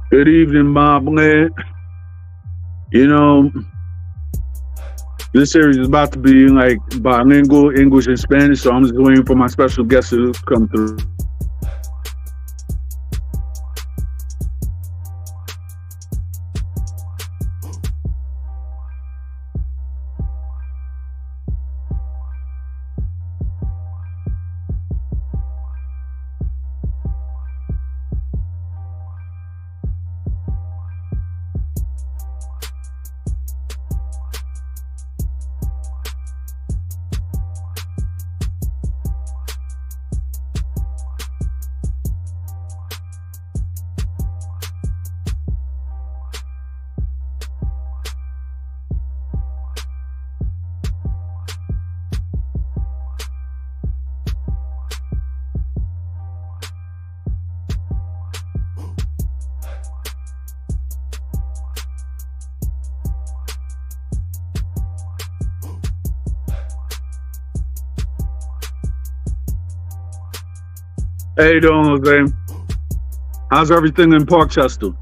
Good evening, Bob. You know, this series is about to be like bilingual English and Spanish, so I'm just waiting for my special guest to come through. Hey, you doing, Jose? How's everything in Parkchester?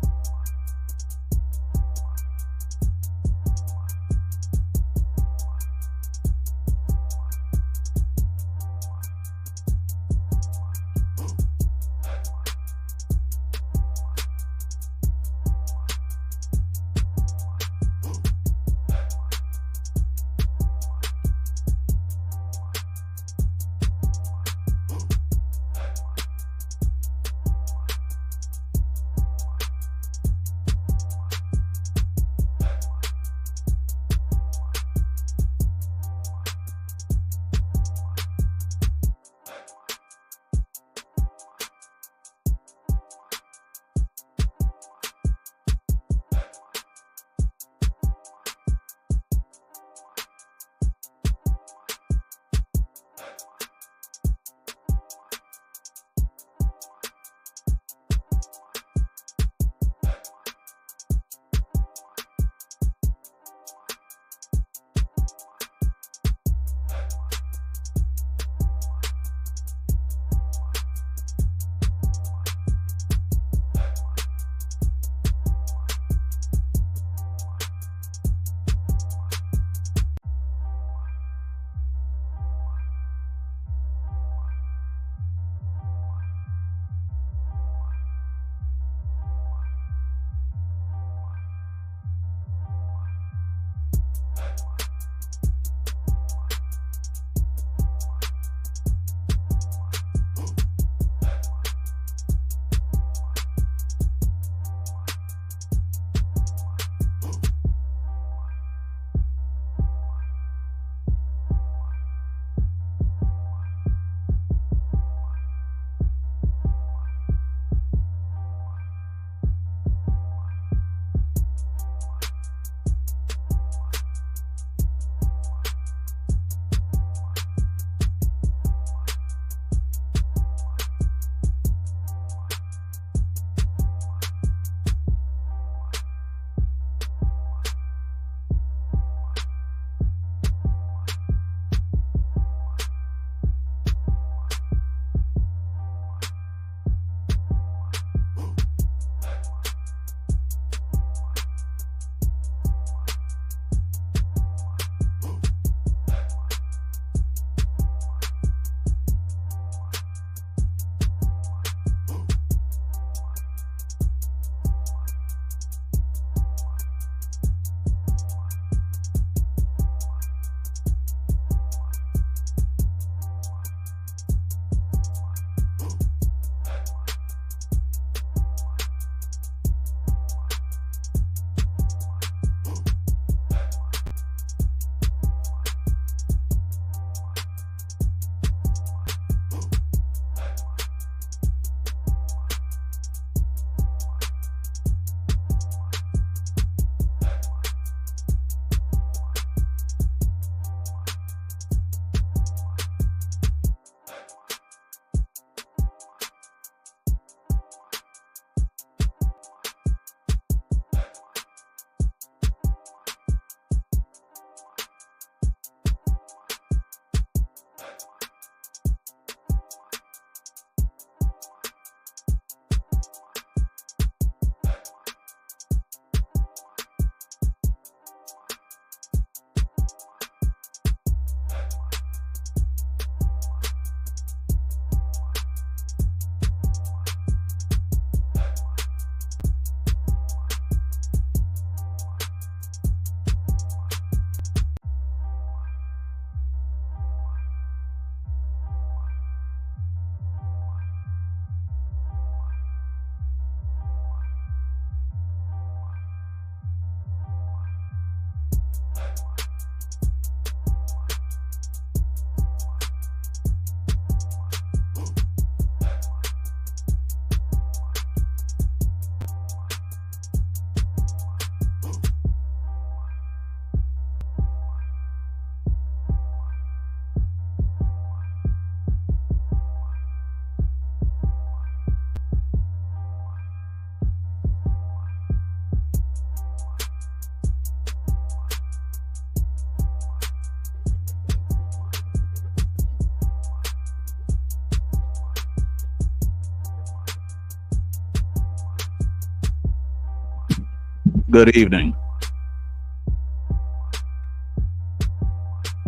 Good evening.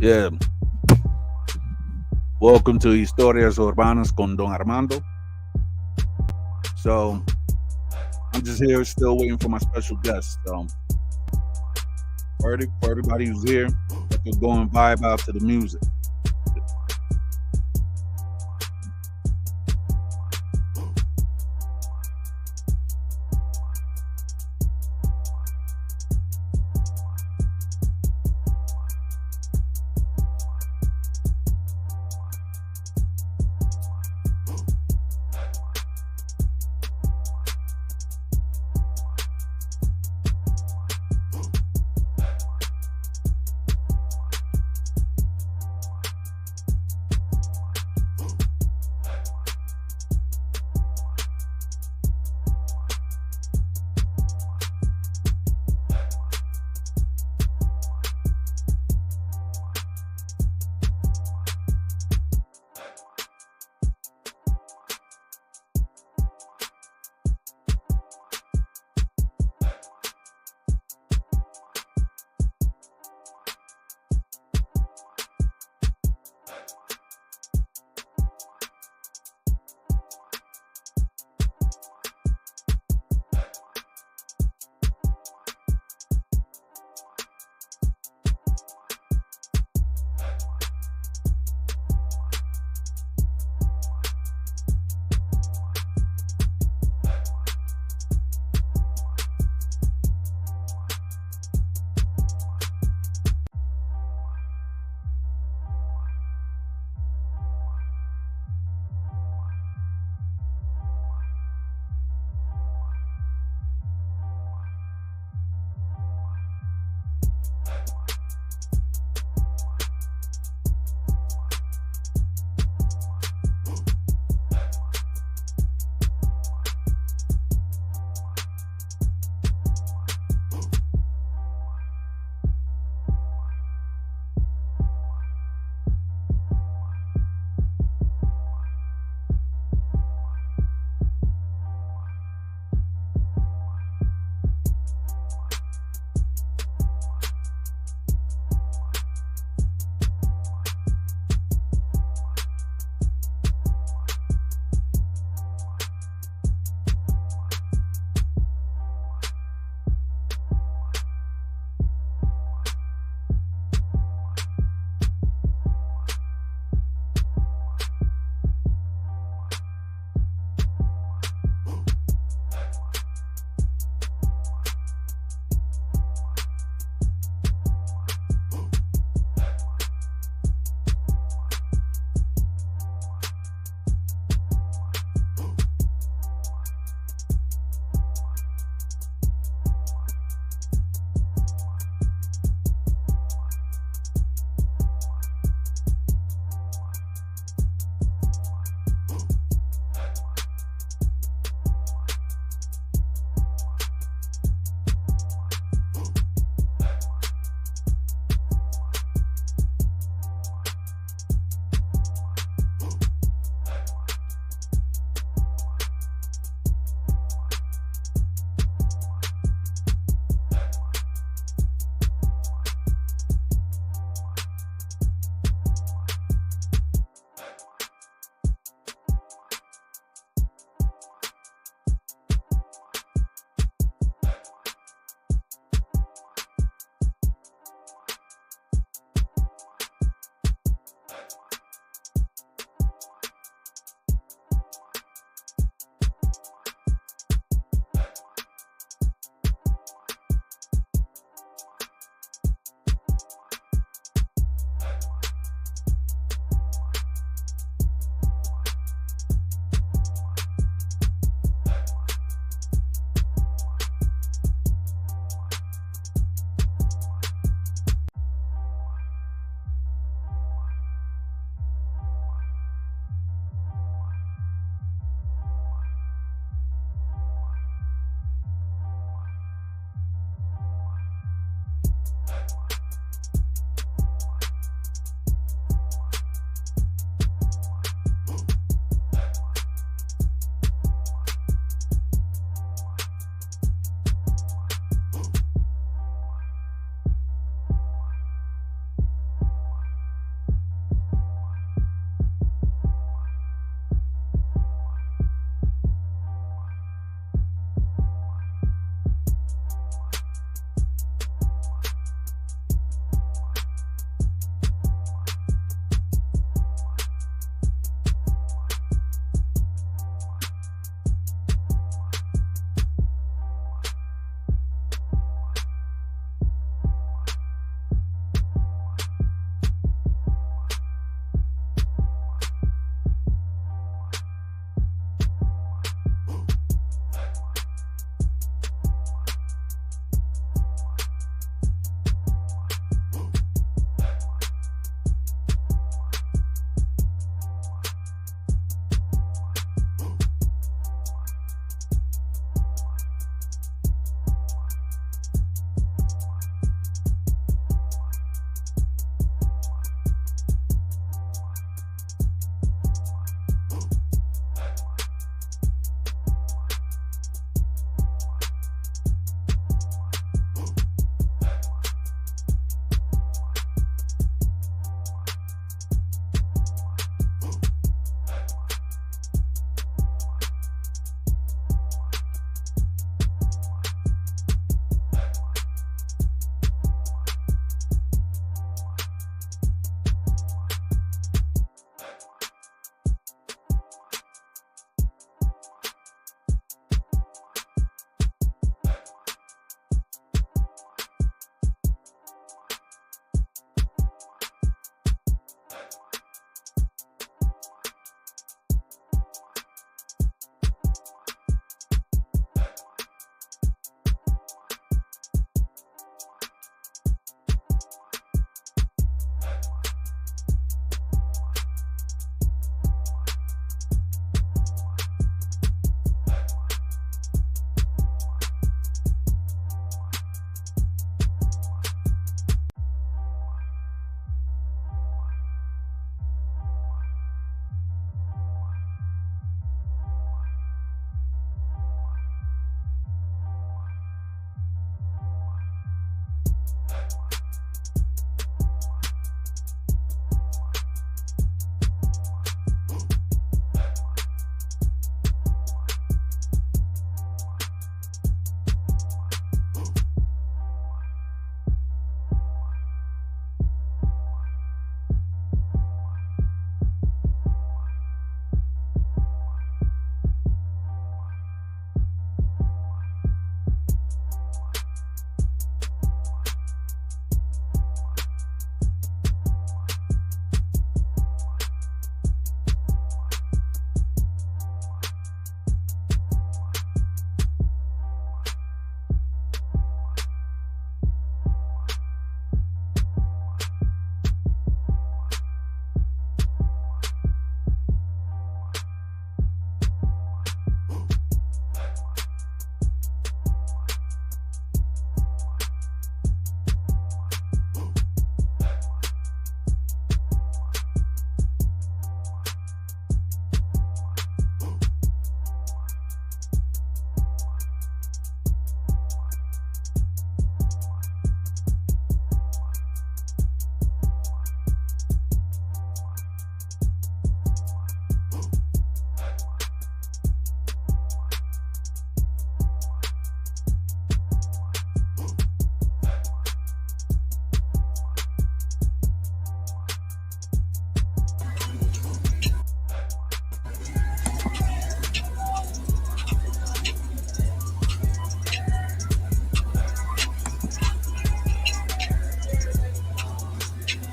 Yeah. Welcome to Historias Urbanas con Don Armando. So I'm just here still waiting for my special guest. So for everybody who's here, let us go and vibe out to the music.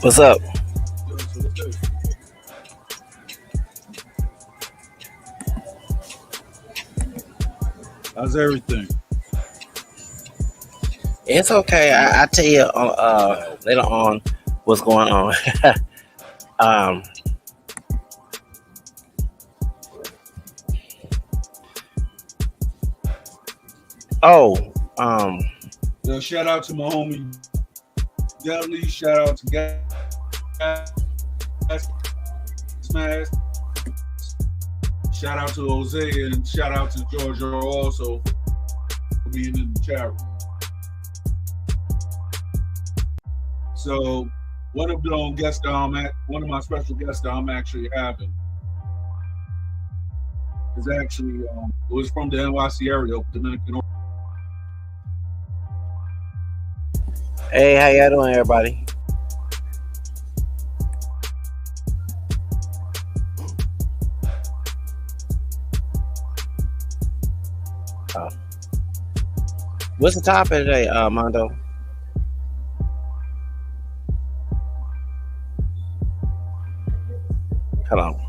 What's up? How's everything? It's okay. I tell you later on what's going on. um, oh, um, Yo, shout out to my homie Dudley. Shout out to Gas Smash. Shout out to Jose and shout out to Georgia also for being in the chat room. So one of the guests that one of my special guests that I'm actually having is actually was from the NYC area, Dominican. hey, how y'all doing, everybody? Oh. What's the topic today, Armando? Hold on.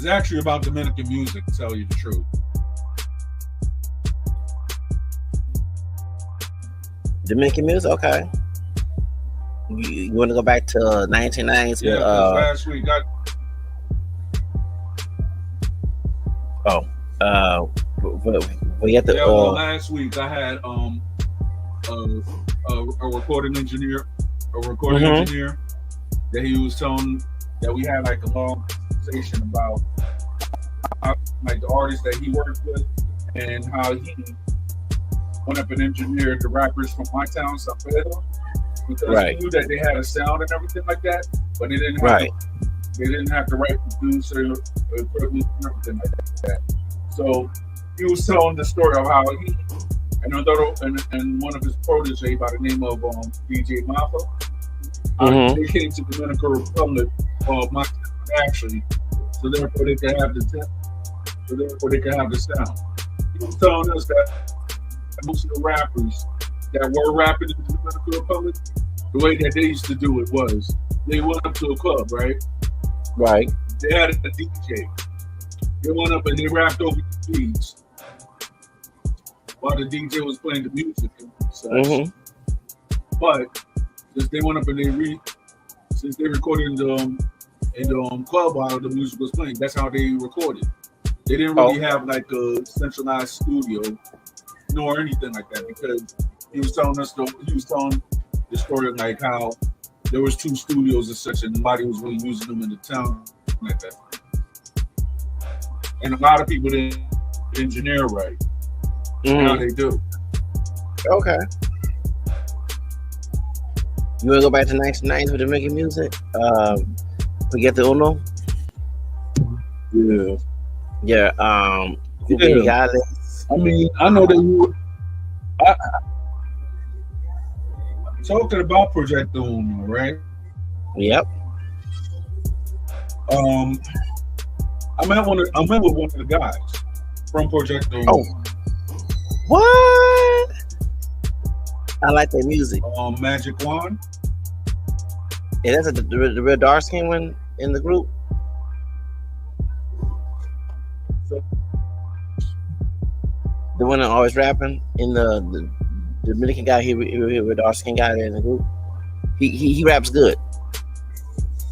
It's actually about Dominican music, to tell you the truth. Dominican music, okay. You want to go back to 1990s? Yeah, last week we had the. Last week I had a recording engineer, engineer that he was telling that we had like a long conversation about like the artists that he worked with and how he went up and engineered the rappers from my town, San Pedro, because he knew that they had a sound and everything like that, but they didn't have they didn't have the right producer, equipment, and everything like that. So he was telling the story of how he and one of his protege by the name of DJ Mafa, they came to Dominican Republic, my actually, so therefore they can have the sound. He was telling us that most of the rappers that were rapping in the Dominican Republic, the way that they used to do it was they went up to a club, right? Right. They had a DJ. They went up and they rapped over the beats while the DJ was playing the music and such. But since they went up and since they recorded in the club while the music was playing, that's how they recorded. They didn't really have like a centralized studio nor anything like that, because he was telling the story of like how there was two studios and such, and nobody was really using them in the town like that. And a lot of people didn't engineer right. Now they do. Okay. You want to go back to 1990s with the making music? Forget the Uno? Yeah. Yeah. Yeah. I mean, I know that you. Talking about Project Uno, right? Yep. I met with one of the guys from Project Uno. Oh. What? I like their music. Magic Wand. Yeah, that's the real dark skin one in the group. The one that always rapping in the Dominican guy, he dark skin guy there in the group. He raps good.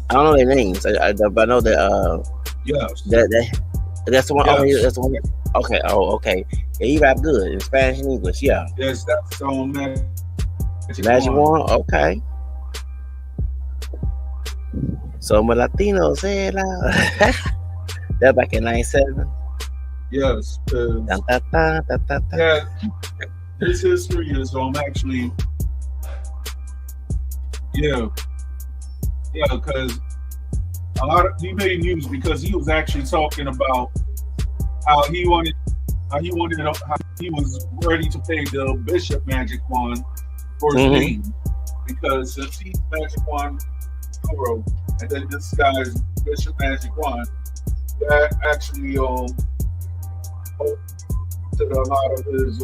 I don't know their names, but I know that. Yes. That's the one. Yes. Oh, that's the one. Okay. Oh, okay. Yeah, he rap good in Spanish and English. Yeah. Yes, that's Magic Wand. Okay. So my Latinos said that back in '97. Yes. Yeah. His history is actually. Yeah. Yeah, because he made news because he was actually talking about how he was ready to pay the Bishop Magic Wand for his name, because since he's Magic Wand Euro, and then this guy's Bishop Magic Wand, that actually to a lot of his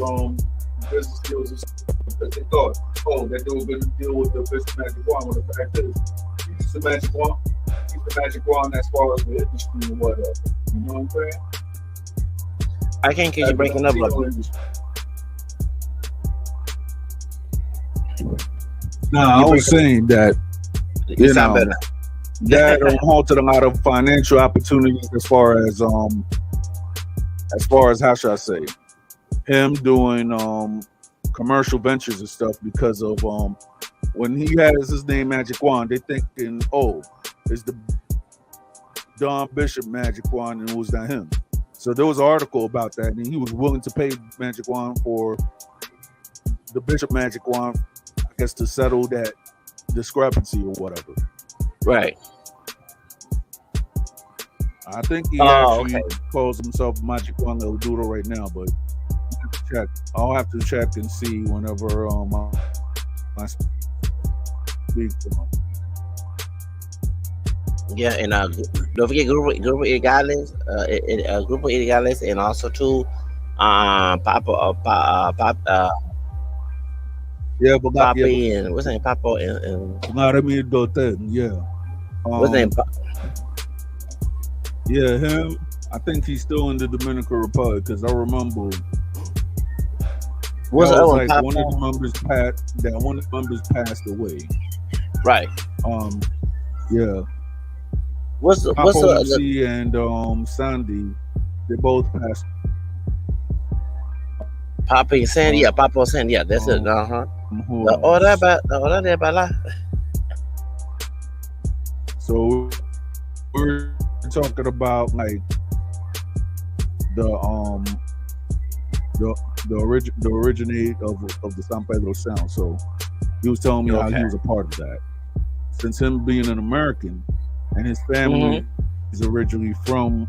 business deals and stuff, that they thought, that they were going to deal with the Bishop Magic Wand. When the fact is, he's the Magic Wand. He's the Magic Wand as far as the industry and whatever. You know what I'm saying? I can't keep you breaking up like that. No, I was saying that that halted a lot of financial opportunities as far as how should I say, him doing commercial ventures and stuff, because of when he has his name Magic Wand, they thinking, it's the Don Bishop Magic Wand, and it was not him. So there was an article about that, and he was willing to pay Magic Wand for the Bishop Magic Wand, I guess, to settle that discrepancy or whatever. Right. I think he actually calls himself Magic Wand El Duro right now, but I'll have to check and see whenever I speak to him. Yeah, and don't forget Grupo Illegales, Grupo Illegales, and also too, Papi, and what's his name, Papo, and Vladimir Doten, yeah. What's his name? Yeah, him. I think he's still in the Dominican Republic, because I remember. What's the one of the members passed away. Right. Yeah. What's the and Sandy? They both passed. Papi and Sandy, yeah, Papo and Sandy, yeah, that's it. So we're talking about like the originate of the San Pedro sound. So he was telling me how he was a part of that. Since him being an American, and his family is originally from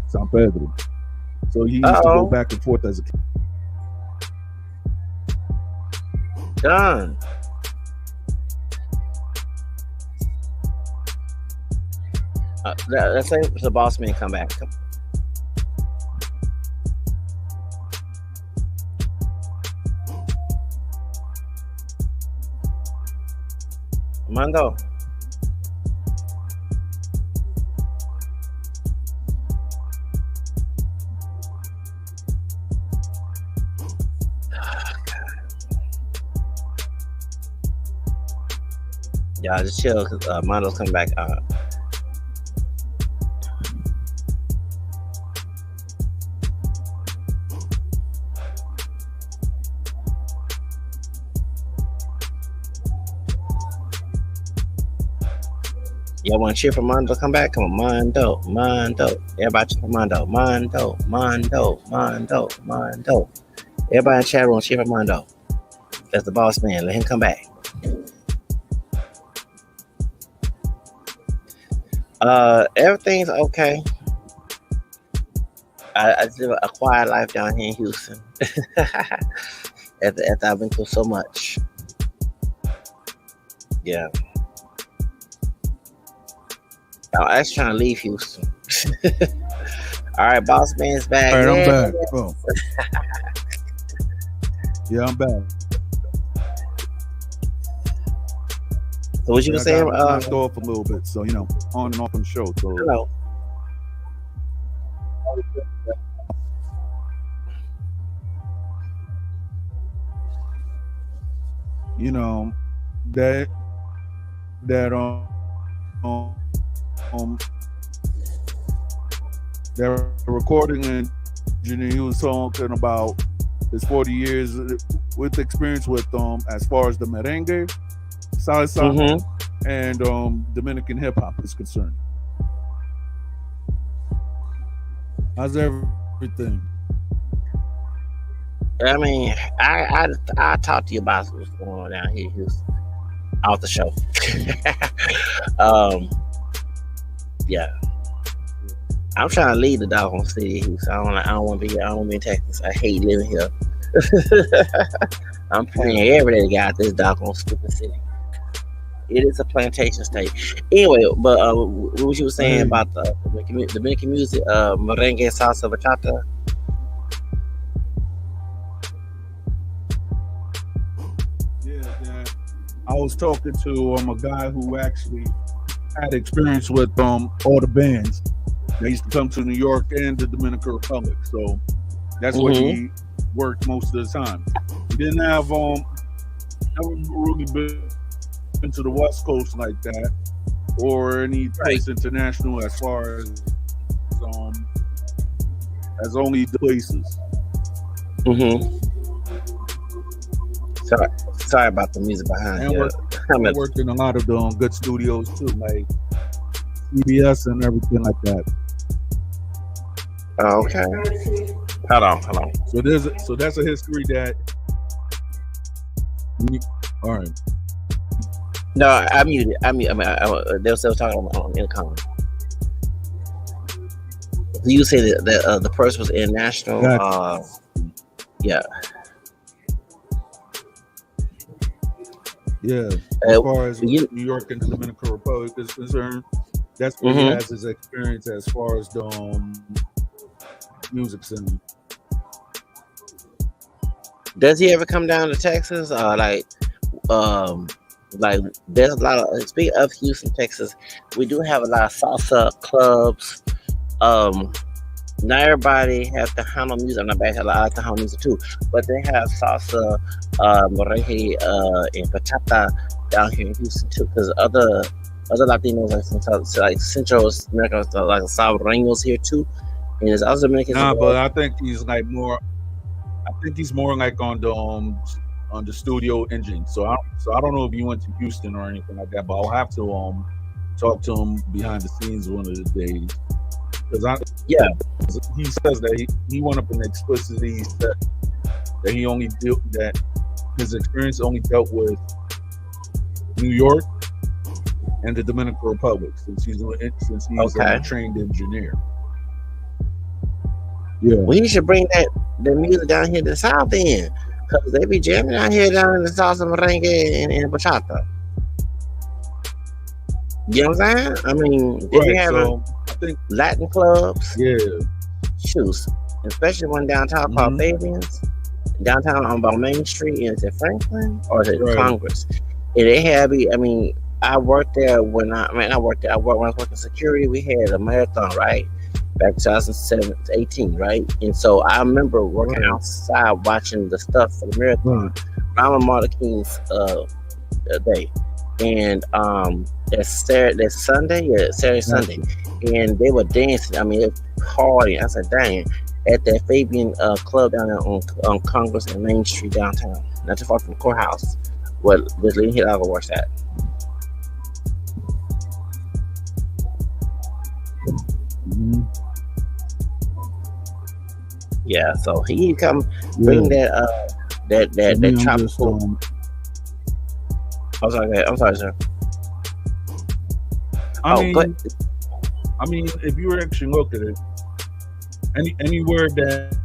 San Pedro, so he used to go back and forth as a kid. Done. Let's say the boss man come back. Armando. Yeah, just chill because Armando's coming back. Y'all want to cheer for Mondo to come back? Come on, Mondo, Mondo. Everybody cheer for Mondo, Mondo, Mondo, Mondo, Mondo. Everybody in the chat room cheer for Mondo. That's the boss man. Let him come back. Everything's okay. I just live a quiet life down here in Houston. After I've been through so much. Yeah. I was trying to leave Houston. All right, boss man's back. All right, I'm Yeah. back. Oh. Yeah, I'm back. So what you were I saying? got knocked off a little bit, so on and off on the show. So Hello. that that recording engineer, he was talking about his 40 years with experience with as far as the merengue, salsa, and Dominican hip hop is concerned. How's everything? I mean, I talk to you about what's going on down here in Houston. Out the show. Yeah. I'm trying to leave the doggone city of Houston. I don't want to be here. I don't want to be in Texas. I hate living here. I'm praying every day to get out this doggone stupid city. It is a plantation state. Anyway, but what you were saying about the Dominican music, merengue, salsa, bachata? Yeah. I was talking to a guy who actually had experience with all the bands. They used to come to New York and the Dominican Republic, so that's where he worked most of the time. He didn't have never really been to the West Coast like that, or any place international as far as only the places. Sorry about the music behind you. I worked in a lot of good studios too, like CBS and everything like that. Oh, okay. Hold on. So that's a history that. All right. No, I muted. I mean, they were still talking on intercom. Do you say that the person was international? Yeah. Yeah. As far as New York and the Dominican Republic is concerned, that's where he has his experience as far as the music scene. Does he ever come down to Texas? Like there's a lot of, speaking of Houston, Texas, we do have a lot of salsa clubs. Not everybody has Tejano music. I'm not bad, I like Tejano music too, but they have salsa, merengue, and bachata down here in Houston too. Because other Latinos like Central America, like Salvadoreños here too, and there's other Dominicans. But I think he's like more. I think he's more like on the studio engine. So I don't know if he went to Houston or anything like that. But I'll have to talk to him behind the scenes one of the days. Because he says that he went up in explicitly that he only that his experience only dealt with New York and the Dominican Republic since he's a trained engineer. Yeah. Well, he should bring the music down here to the South then, because they be jamming out here down in the salsa, merengue, and bachata. You know what I'm saying? I mean, they have Latin clubs. Yeah. Shoes. Especially one downtown called Fabian's. Downtown on about Main Street. Is it Franklin or is it Congress? And they have, I worked there when I worked when I was working security. We had a marathon, right? Back 2018, right? And so I remember working outside watching the stuff for the marathon. I'm a Martin King's day. And Saturday, Sunday. And they were dancing. They were partying. I said, dang, at that Fabian club down there on Congress and Main Street downtown. Not too far from the courthouse. Where Lee Hidalgo works at. Yeah, so he come bring that I'm tropical. just, I'm sorry, I'm sorry, sir. I Oh, but mean, if you actually look at it, any word that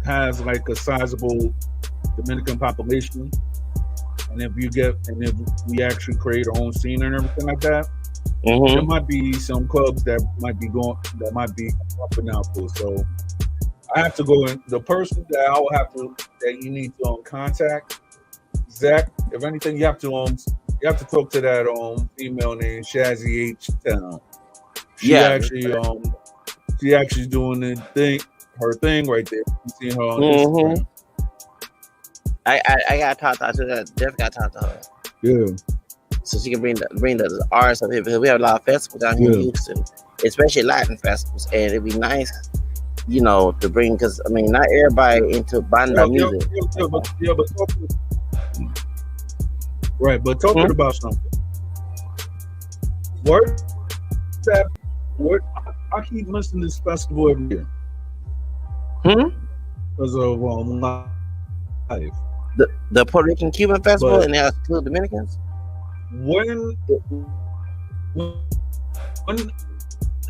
has like a sizable Dominican population, and if we actually create our own scene and everything like that, there might be some clubs that might be up and out for. So I have to go in. The person that you need to contact, Zach. If anything, you have to talk to that female named Shazzy H Town. She actually doing her thing right there. You see her on Instagram. I gotta talk to her. Definitely gotta talk to her. Yeah. So she can bring the artists up here, because we have a lot of festivals down here in Houston, especially Latin festivals, and it'd be nice, to bring, because I mean, not everybody into banda music. But talking about something. What I keep missing this festival every year. Because of life. The Puerto Rican Cuban festival, and they include Dominicans. When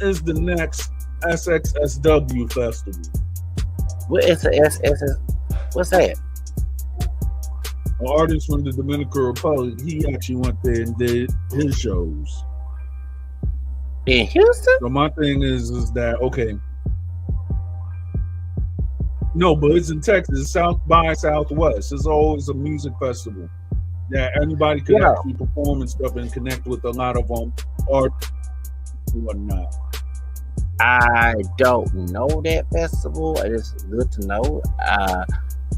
is the next SXSW festival? What is the SXS? What's that? An artist from the Dominican Republic, he actually went there and did his shows in Houston. So my thing is that okay? No, but it's in Texas, South by Southwest. It's always a music festival that anybody can actually perform and stuff and connect with a lot of art and whatnot. I don't know that festival. It is good to know.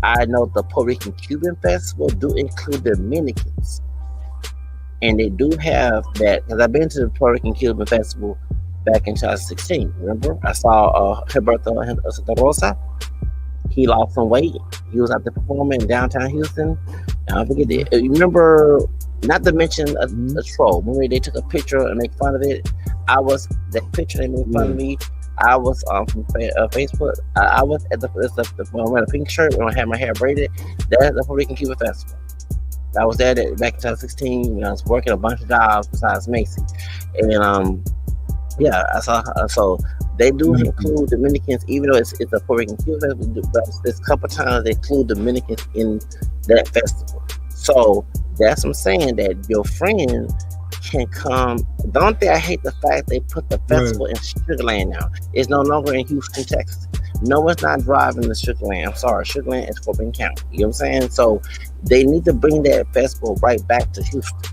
I know the Puerto Rican Cuban festival do include Dominicans, and they do have that, because I've been to the Puerto Rican Cuban festival back in 2016. Remember, I saw Gilberto Santa Rosa. He lost some weight. He was out there performing in downtown Houston. And I forget it. You remember, not to mention a troll. Remember they took a picture and make fun of it. That picture they made fun of me. I was from Facebook. I was at when I wearing a pink shirt when I had my hair braided. That's the Puerto Rican Cuban Festival. I was there back in 2016 when I was working a bunch of jobs besides Macy. And I saw. So they do include Dominicans, even though it's a Puerto Rican Cuban festival. But it's a couple times they include Dominicans in that festival. So that's what I'm saying, that your friend can come. The only thing I hate the fact they put the festival in Sugarland now. It's no longer in Houston, Texas. No one's not driving to Sugarland. I'm sorry, Sugarland is Corbin County. You know what I'm saying? So they need to bring that festival right back to Houston.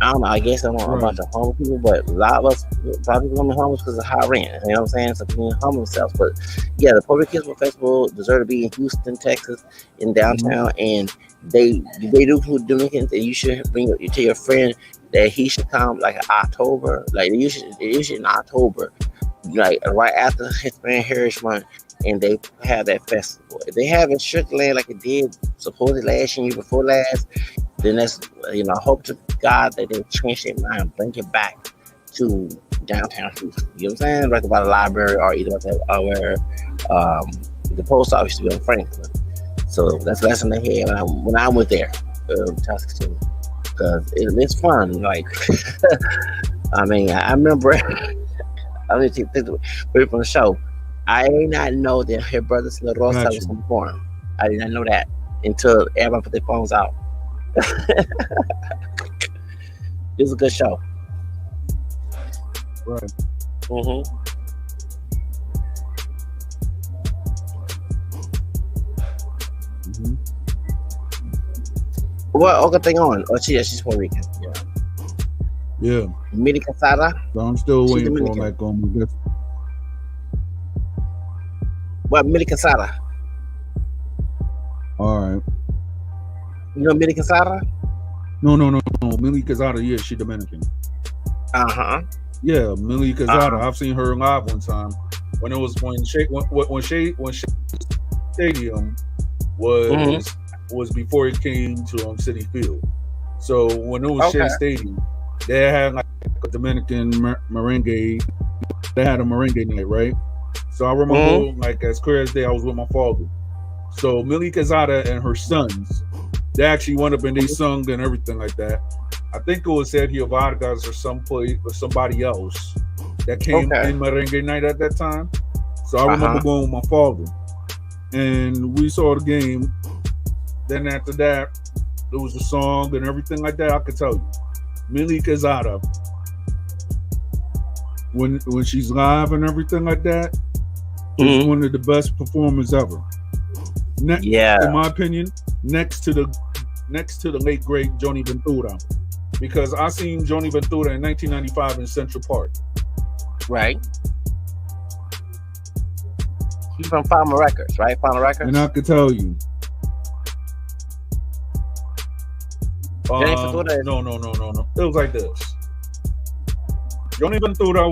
I don't know. I guess I want a bunch of homeless people, but a lot of people want to be homeless because of high rent. You know what I'm saying? So people harm themselves. But yeah, the Puerto Rican Festival deserve to be in Houston, Texas, in downtown, and they do include Dominicans, and you should bring it to your friend that he should come like in October. Like usually in October, like right after Hispanic Heritage Month, and they have that festival. If they have it Sugarland like it did supposedly last year before last, then that's hope to God that they change their mind and bring it back to downtown Houston. You know what I'm saying? Like about a library, or either where the post office used to be on Franklin. So that's the lesson they had when I went there, because it's fun. Like, I mean, I remember. I mean, think from the show. I did not know that her brother Santa Rosa was perform. I did not know that until everyone put their phones out. It was a good show. Right. Mm-hmm. What other thing on? Oh, she's Puerto Rican. Yeah. Miri Casada. So I'm still waiting for like this. What, Miri Casada? All right. You know Miri Casada? No. Millie Casada, yeah, she Dominican. Yeah, Millie Casada. I've seen her live one time when when Stadium was before it came to Citi Field. So when it was Shea Stadium, they had like a Dominican merengue. They had a merengue night, right? So I remember, like, as clear as day, I was with my father. So Millie Quezada and her sons, they actually went up and they sung and everything like that. I think it was Sergio Vargas or somebody else that came in merengue night at that time. So I remember going with my father, and we saw the game. Then after that, there was a song and everything like that. I could tell you, Millie Quezada, when she's live and everything like that, is one of the best performers ever. In my opinion, next to the late great Johnny Ventura, because I seen Johnny Ventura in 1995 in Central Park. Right. He's from Palma Records, right? Palma Records. And I could tell you. No. It was like this. Johnny Ventura,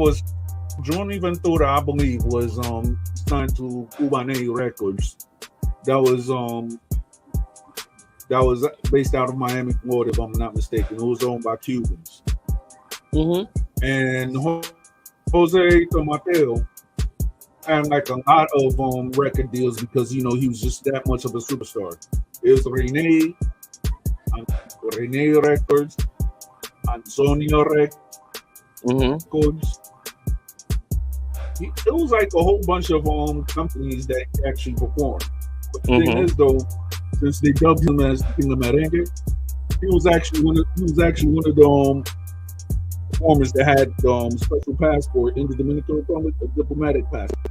I believe, was signed to Urbanas Records. That was based out of Miami, Florida, if I'm not mistaken. It was owned by Cubans. And Jose Tomateo had like a lot of record deals because he was just that much of a superstar. It was Rene Records, Antonio Records. It was like a whole bunch of companies that actually performed. But the thing is, though, since they dubbed him as the King of Merengue, he was actually one of the performers that had special passport in the Dominican Republic, a diplomatic passport.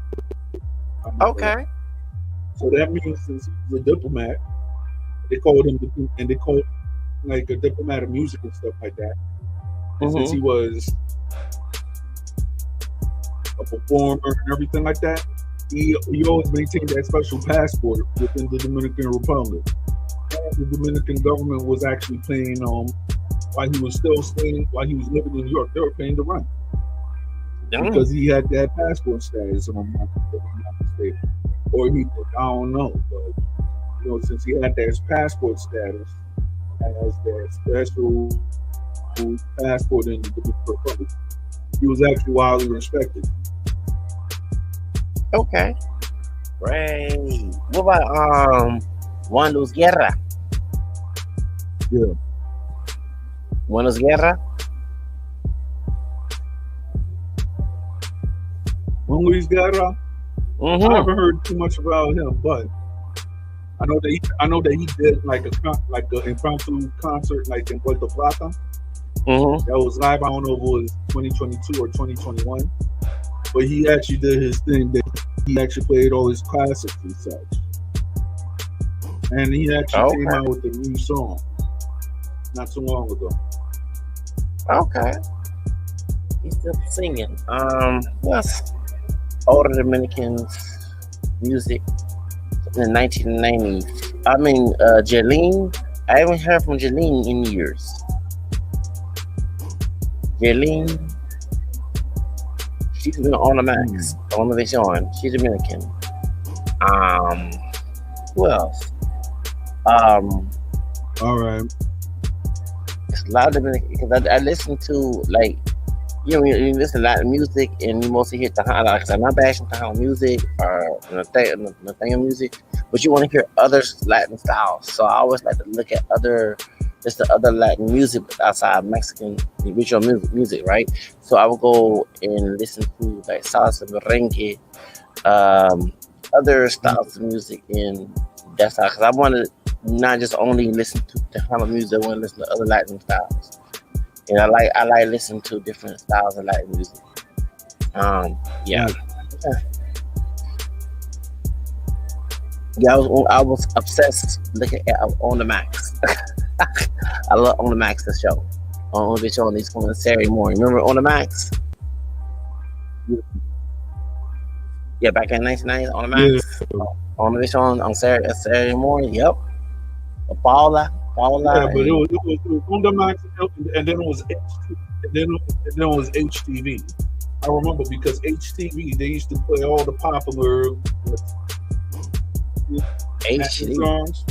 Okay. So that means since he was a diplomat, they called him like a diplomat of music and stuff like that. And since he was a performer and everything like that, he always maintained that special passport within the Dominican Republic. And the Dominican government was actually paying while he was living in New York, they were paying the rent. Because he had that passport status, if I'm not mistaken. Or I don't know, but since he had that passport status as that special passport in the Dominican Republic, he was actually widely respected. Okay. Great. What about Juan Luis Guerra? Yeah. Juan Luis Guerra? Juan Luis Guerra? I haven't heard too much about him, but I know that he did like an impromptu concert like in Puerto Plata. That was live. I don't know if it was 2022 or 2021, but he actually did his thing. That he actually played all his classics and such, and he actually came out with a new song not too long ago. Okay, he's still singing. Yes, older Dominicans music in the 1990s. I mean, Jelene. I haven't heard from Jelene in years. Jelene, she's been on the max, on the vision. She's Dominican. Who else? All right. It's a lot of Dominican because I listen to like you listen to Latin music and you mostly hear Tejano. Like I'm not bashing Tejano music or Norteño music, but you want to hear other Latin styles. So I always like to look at other Latin music outside Mexican regional music, right? So I would go and listen to like salsa, merengue, other styles of music in that style. Because I want to not just only listen to Tejano music, I want to listen to other Latin styles. And I like listening to different styles of Latin music. Yeah, I was obsessed looking at On the Max. I love On the Max, the show. On the show, and he's going Saturday morning. Remember On the Max? Yeah, back in 1990s, On the Max. Yeah. On the show on Saturday morning. Yep. Paula. Yeah, but it was On the Max, and then it was HTV. I remember because HTV they used to play all the popular HTV songs.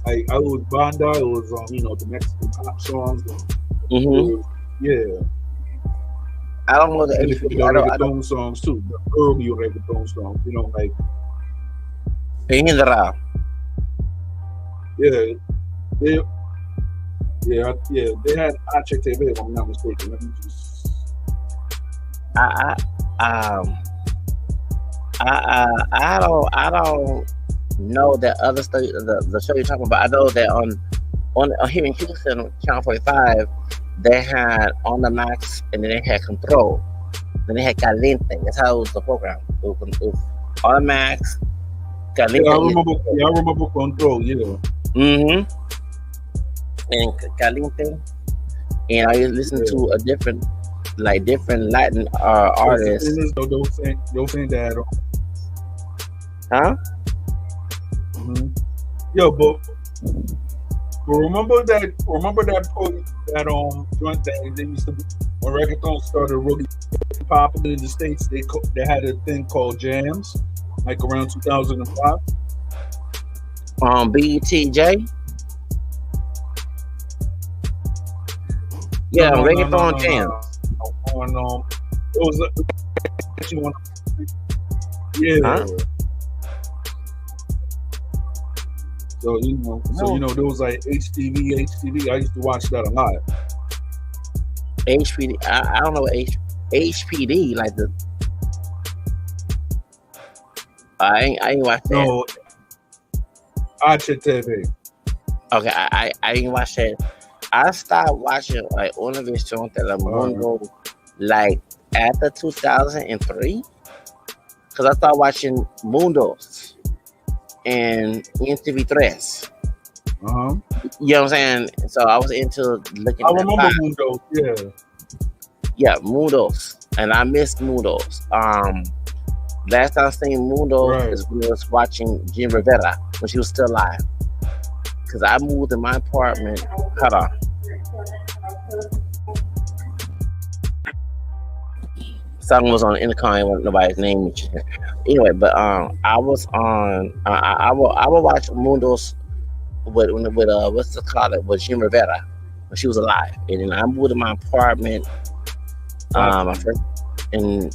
Like I was Banda, it was the Mexican pop songs. Mm-hmm. Yeah. I don't know the And HPD. the I don't. reggaeton songs too, the early reggaeton songs. You know, like In general, yeah, they they had HTV if I'm not mistaken. Let me just I um I don't know that other stuff the show you're talking about. I know that on here in Houston, Channel 45, they had On the Max, and then they had Control, then they had Caliente. That's how it was the program. It was On the Max, Caliente. I remember Control. Yeah. Mm-hmm. And Caliente, and I listen to a different Latin artists. Those things that. Huh? Mm-hmm. Yo, but remember that joint that they used to when reggaeton started really popular in the States. They had a thing called jams, like around 2005. BTJ. Yeah, reggaeton jams. On it was actually one. Yeah. Huh? So there was like HTV. I used to watch that a lot. HPD. I don't know what HPD like the. I ain't watch that. No, HTV. Okay, I ain't watch that. I started watching like Univision Telemundo like after 2003, because I started watching Mundos and NTV3. Uh huh. You know what I'm saying? So I was into looking. I remember Mundos. Yeah, Mundos, and I missed Mundos. Last time I seen Mundos is when I was watching Jim Rivera when she was still alive. Because I moved in my apartment. Hold on. Something was on the intercom. I wasn't nobody's name. Anyway, but I was on. I will watch Mundos with what's it called? With Jim Rivera when she was alive, and then I moved in my apartment. My first in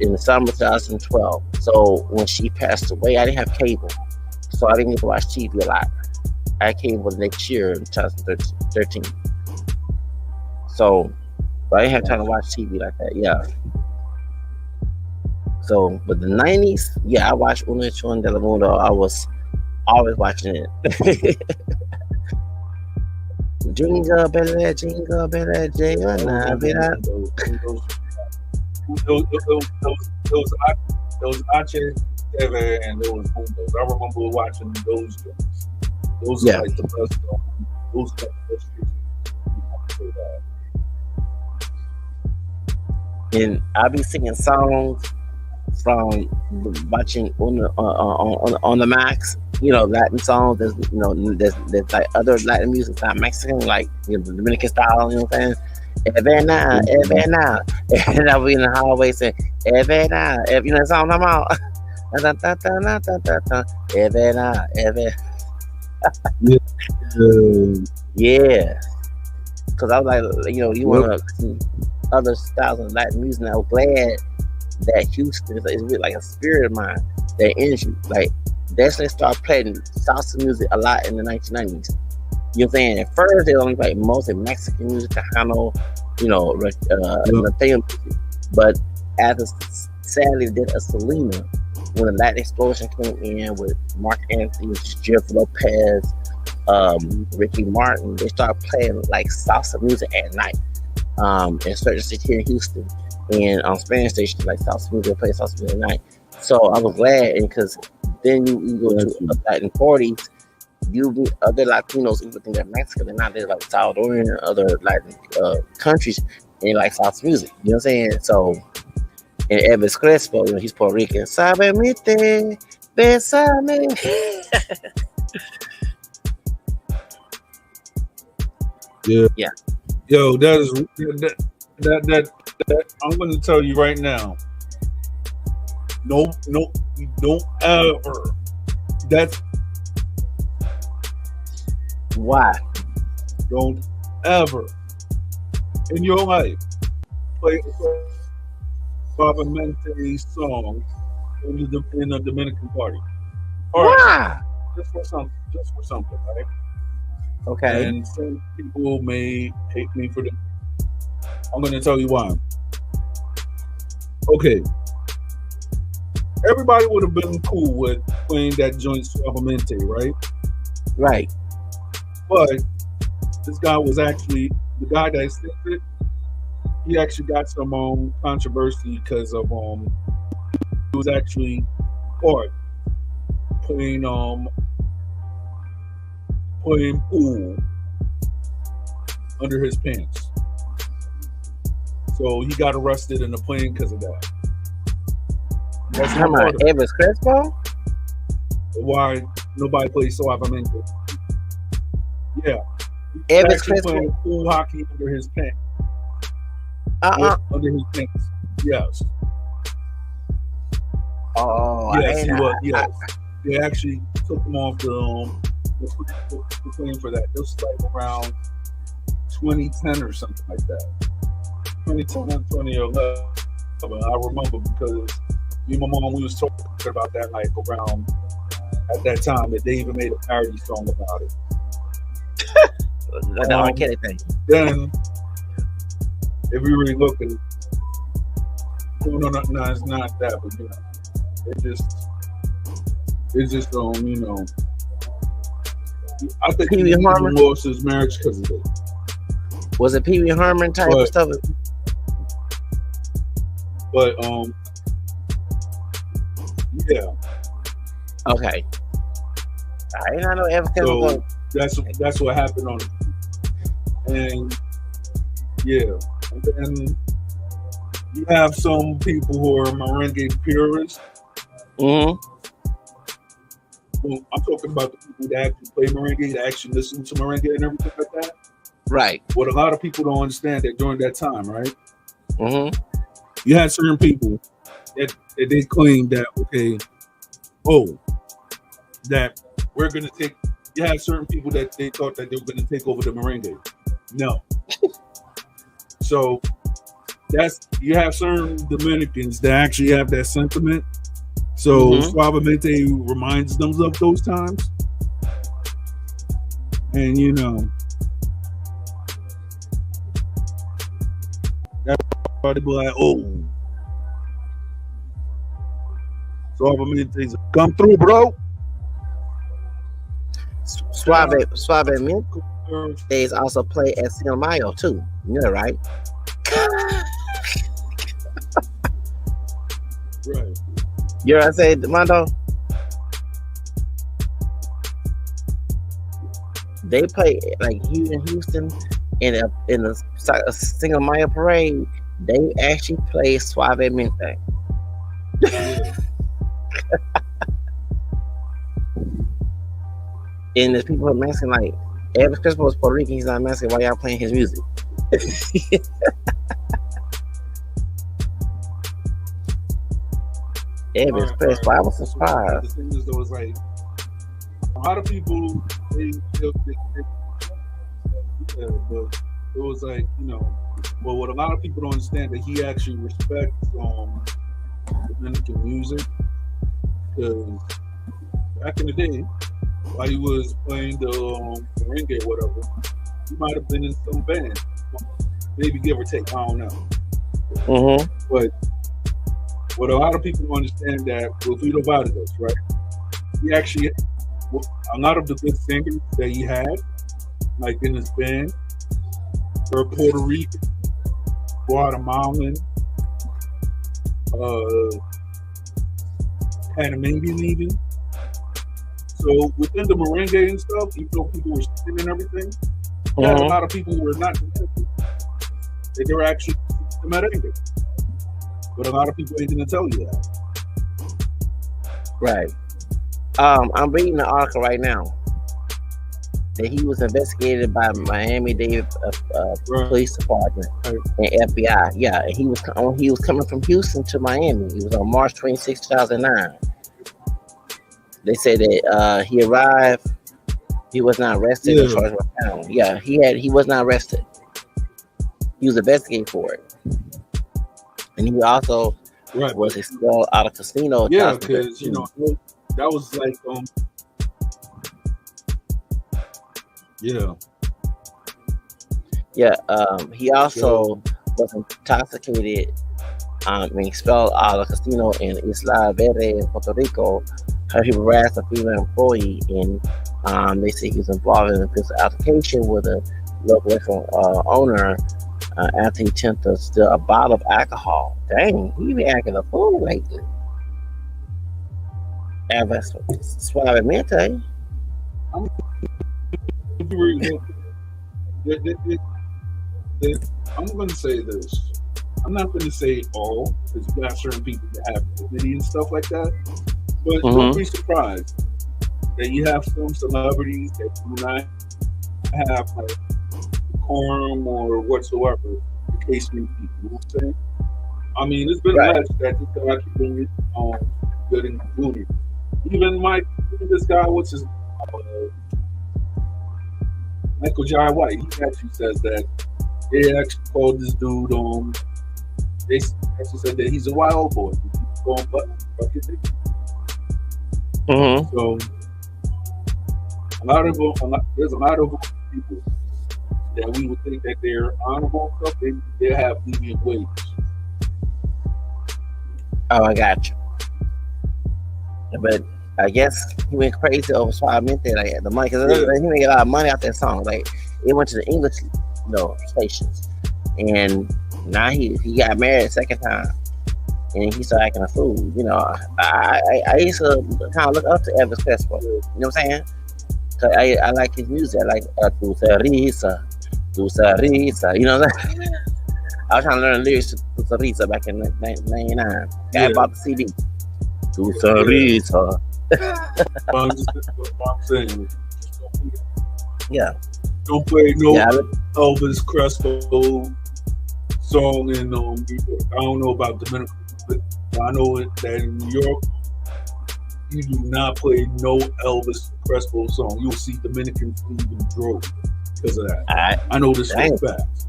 the summer of 2012. So when she passed away, I didn't have cable, so I didn't get to watch TV a lot. I had cable the next year in 2013. So but I didn't have time to watch TV like that. Yeah. So, but the 90s, yeah, I watched Univision Telemundo. I was always watching it. Jingle bell, jingle bell, jingle bell. Those Ache and those Mundos. I remember watching those. Those are like the best. Those are the best. And I'll be singing songs from watching on the Max, Latin songs. There's like other Latin music, not Mexican, like the Dominican style. You know what I'm saying? Evena, and I'll be in the hallway saying Evena, the song I'm out. Evena. Yeah, because I was like, you want to listen other styles of Latin music. And I was glad that Houston is really like a spirit of mine, that energy. Like, that's when they started playing salsa music a lot in the 1990s. You know what I'm saying? At first, they only played mostly Mexican music, Tejano, Latino music. But after sadly they did a Selena, when the Latin explosion came in with Mark Anthony, Jeff Lopez, Ricky Martin, they started playing like salsa music at night. In certain cities here in Houston, and on Spanish stations like salsa music, play salsa music at night. So I was glad, because then you go to Latin parties, you meet other Latinos, even think they're Mexican, they're not, they're like Salvadorian and other Latin countries, and they like salsa music. You know what I'm saying? So, and Elvis Crespo, he's Puerto Rican. Sabe mi te, besame. Yeah. Yo, that I'm going to tell you right now. No, don't ever. That's why. Don't ever in your life play a Suavemente song in the Dominican party. All right, Why? just for something, right? Okay. And some people may hate me for this. I'm going to tell you why. Okay, everybody would have been cool with playing that joint Suavemente, right? Right. But this guy was actually the guy that sent it. He actually got some controversy because of he was actually caught playing pool under his pants. So he got arrested in the plane because of that. That's Come on, Elvis Crespo? why nobody plays Suavemente. Yeah. Elvis Actually Crespo? playing pool hockey under his pants. Under his pants. Yes. Oh, Yes, he was. Yes. They actually took him off the plane for that. This was like around 2010 or something like that. 2010, 2011. I remember because me and my mom, we was talking about that like around at that time that they even made a parody song about it. No, I can't think. Then, if you really look at it, no, it's not that, but you know, it's just you know, I think Pee Wee he Herman lost his marriage because of it. Was it Pee Wee Herman type of stuff? But yeah. Okay. I did not know Elvis So that's what happened on it. And yeah, and then you have some people who are merengue purists. Mm-hmm. Well, I'm talking about the people that actually play merengue, that actually listen to merengue and everything like that. Right. What a lot of people don't understand that during that time, right? Mm-hmm. You had certain people that they claimed that that we're gonna take. You had certain people that they thought that they were gonna take over the merengue. No. So you have certain Dominicans that actually have that sentiment. So Suavemente reminds them of those times. And you know, everybody be like, oh, Suavemente come through, bro. Suavemente is also play at Cinco de Mayo too. You know, right? Right. You know what I said, Armando? They play like here in Houston in the Cinco de Mayo parade. They actually play Suavemente. And there's people who are asking like, Elvis Crespo is Puerto Rican. He's not asking why y'all playing his music. Elvis Crespo, I was surprised. The thing is, though, it's like a lot of people they but it was like, you know, but what a lot of people don't understand that he actually respects Dominican music, because back in the day, while he was playing the merengue or whatever, he might have been in some band, maybe give or take. I don't know. Mm-hmm. But what a lot of people don't understand that with Vito Vargas, right? He actually, a lot of the good singers that he had, like in his band, were Puerto Rican, Guatemalan, Panamanian even. So within the merengue and stuff, even though people were singing and everything, you had a lot of people who were not Dominican. They were actually the merengue. But a lot of people ain't gonna tell you that. Right. I'm reading the article right now that he was investigated by Miami-Dade Police Department and FBI. Yeah, he was coming from Houston to Miami. He was on March 26, 2009. They said that he arrived. He was not arrested. Yeah. The charges were found. Yeah, he was not arrested. He was investigated for it. and he also Right. was expelled out of casino. Yeah, Johnson Bear because you too. know that was like yeah. Yeah, he also was intoxicated and expelled out of a casino in Isla Verde in Puerto Rico. He harassed a female employee, and they say he was involved in a physical altercation with a local restaurant owner after he attempted to steal a bottle of alcohol. Dang, he be acting a fool lately. Suavemente. I'm going to say this. I'm not going to say all, because you got certain people that have dignity and stuff like that. But don't be surprised that you have some celebrities that do not have like decorum or whatsoever. The case may be, you know what I'm saying? I mean, it's been alleged that this guy can bring good in the community. Even this guy, what's his Michael Jai White, he actually says that they actually called this dude they actually said that he's a wild boy. He's going bucket. So there's a lot of people that we would think that they're honorable stuff, they have deviant ways. Oh, I got you. But I guess he went crazy over Suavemente, like the money, because he made a lot of money off that song. Like it went to the English, stations, and now he got married a second time, and he started acting a fool. I used to kind of look up to Elvis Crespo. You know what I'm saying? Cause I like his music. I like Tu Cerisa. You know what I'm saying? I was trying to learn the lyrics to Cerisa back in 1999. I bought the CD. Tu Cerisa. I'm saying. Yeah. Don't play no Elvis Crespo song in New York. I don't know about Dominican, but I know that in New York, you do not play no Elvis Crespo song. You'll see Dominicans leaving droves because of that. I know this for a fact.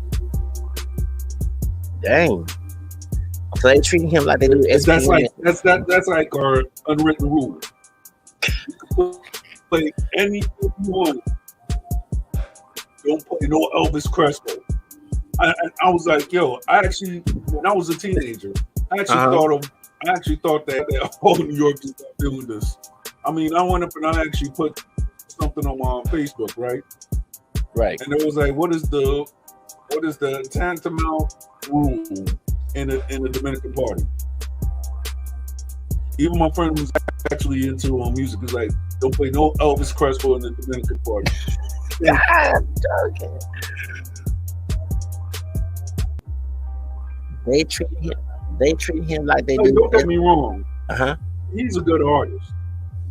Dang. So they treating him like they do. That's like our unwritten rule. You can play anything you want. Don't play no Elvis Crespo. I was like, yo, when I was a teenager, I actually thought that whole New York is doing this. I mean, I went up and I actually put something on my Facebook, right? Right. And it was like, what is the tantamount rule in the Dominican party? Even my friend who's actually into music is like, don't play no Elvis Crespo in the Dominican party. God, okay. They treat him like they do. Don't get me wrong. He's a good artist.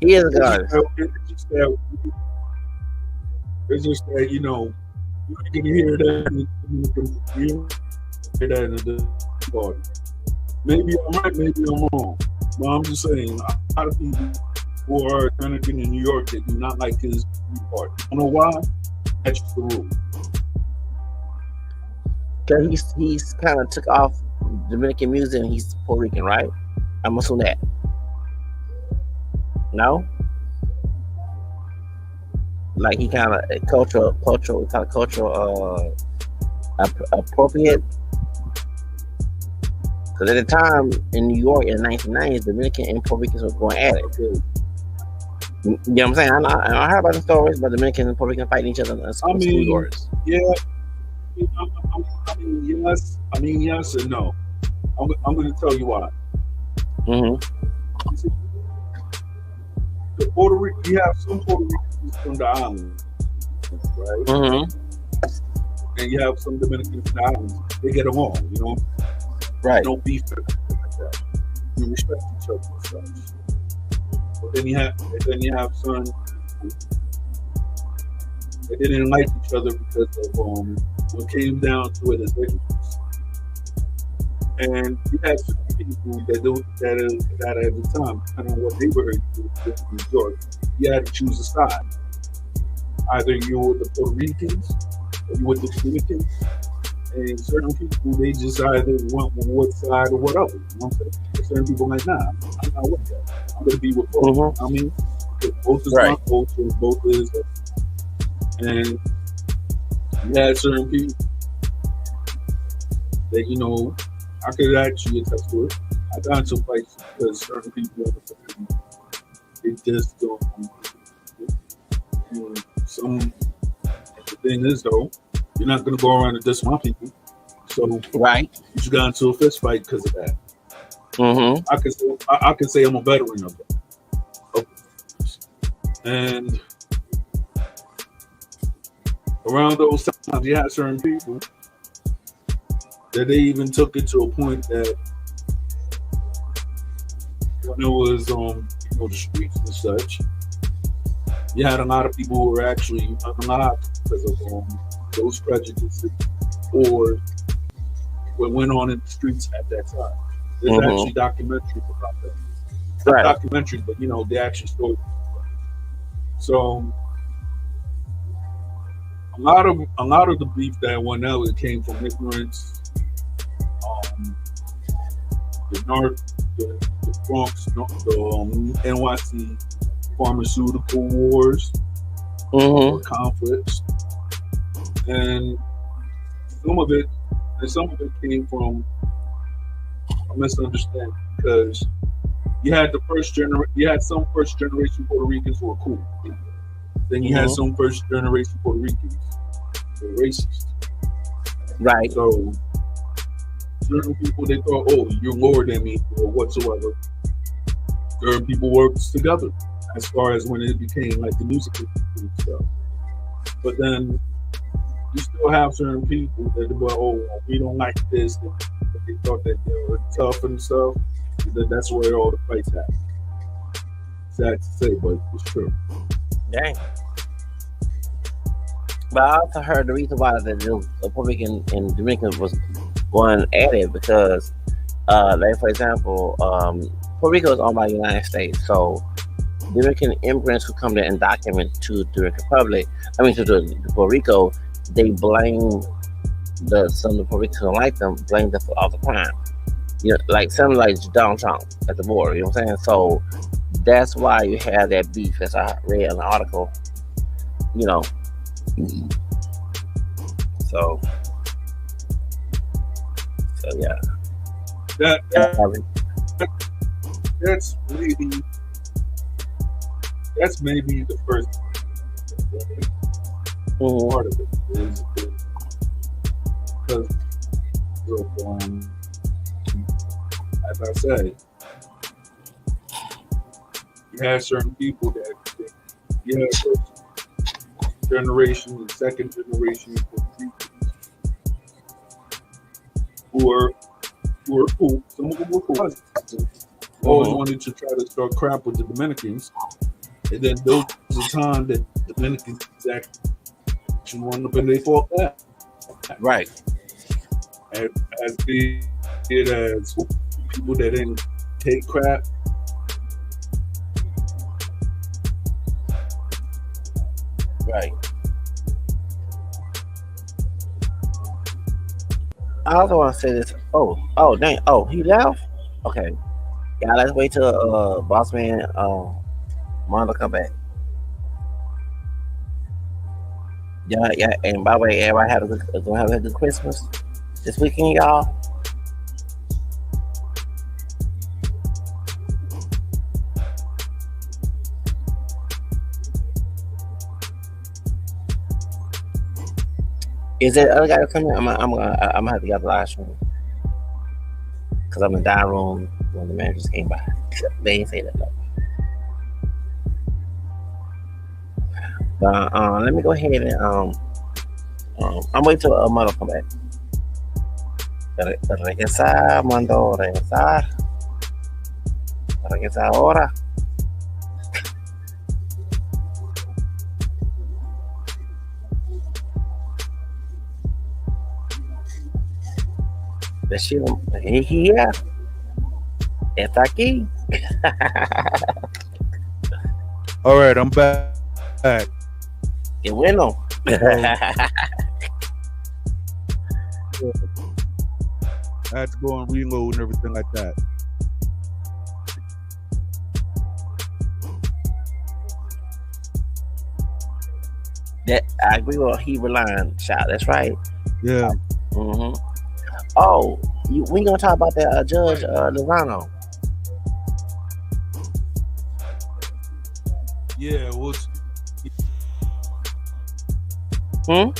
He is a good artist. It's just that you can hear that in the party. Maybe I'm right, maybe I'm wrong. But I'm just saying, a lot of people who are Dominican in New York that do not like his party. I don't know why. That's just the rule. Cause he's kind of took off Dominican music and he's Puerto Rican, right? I'm assuming that. No? Like he kind of cultural appropriate. Because at the time in New York in the 1990s, Dominican and Puerto Ricans were going at it. You know what I'm saying? I heard about the stories about Dominicans and Puerto Ricans fighting each other in school doors. Yeah. I mean, yes and no. I'm going to tell you why. The Puerto Rican, you have some Puerto Ricans from the islands, right? And you have some Dominicans from the islands. They get along, Right. No beef like that. You respect each other and such. But then you have some that didn't like each other because of what came down to it as ignorance. And you have some people that at the time, depending on what neighborhood you lived in New York, you had to choose a side. Either you were the Puerto Ricans or you were the Dominicans, And certain people, they just either want one side or whatever. You know what I'm saying? Certain people like, nah, I'm not with that. I'm gonna be with both. I mean, both is my culture, both is, and you had certain people that, you know, I could actually attest to it. I got into fights because certain people in the family, they just don't. Some the thing is though, you're not gonna go around and diss my people. So you just got into a fist fight because of that. I can say I'm a veteran of that. And around those times, you had certain people that they even took it to a point that when it was the streets and such, you had a lot of people who were actually unalive because of those prejudices or what went on in the streets at that time. There's actually documentaries about that. Not documentaries, but they actually stories. So a lot of the beef that went out, it came from ignorance. The Bronx, the NYC pharmaceutical wars, or conflicts, and some of it came from a misunderstanding because you had some first generation Puerto Ricans who were cool. Then you had some first generation Puerto Ricans who were racist. Right. So certain people, they thought, oh, you're lower than me or whatsoever. Certain people worked together as far as when it became like the music and stuff. But then you still have certain people that were, oh, we don't like this. They thought that they were tough and stuff. That's where all the fights happen. Sad to say, but it's true. Dang. But I also heard the reason why the Puerto Rican and Dominican was going at it because, like for example, Puerto Rico is owned by the United States, so Dominican immigrants who come there and document to the Dominican Republic, to Puerto Rico, they blame some of the Puerto Ricans who don't like them, blame them for all the crime. Like something like Donald Trump at the border. You know what I'm saying? So that's why you have that beef, as I read in the article. So yeah. That's maybe the first part of it is because as I said, you have certain people that you have first generation and second generation who are cool. Some of them were cool. Always wanted to try to start crap with the Dominicans, and then there was a time that the Dominicans actually won up and they fought that. Right. As big as people that didn't take crap. Right. I also want to say this. Oh, dang. Oh, he left? Okay. Yeah, let's wait till boss man Armando come back. Yeah, and by the way, everybody gonna have a good Christmas this weekend, y'all. Is there other guy coming? I'm gonna have to get the live stream because I'm in the dining room when the managers came by. They ain't say that though. But let me go ahead and I'm waiting till Armando come back. Regresar, Armando, regresar ahora. Here. Está aquí. All right, I'm back. Qué bueno. I had to go and reload and everything like that. That I agree with Hebrew line shot. That's right. Yeah. Mm-hmm. Oh, we gonna talk about that Judge Lozano. Yeah. Well, Hmm?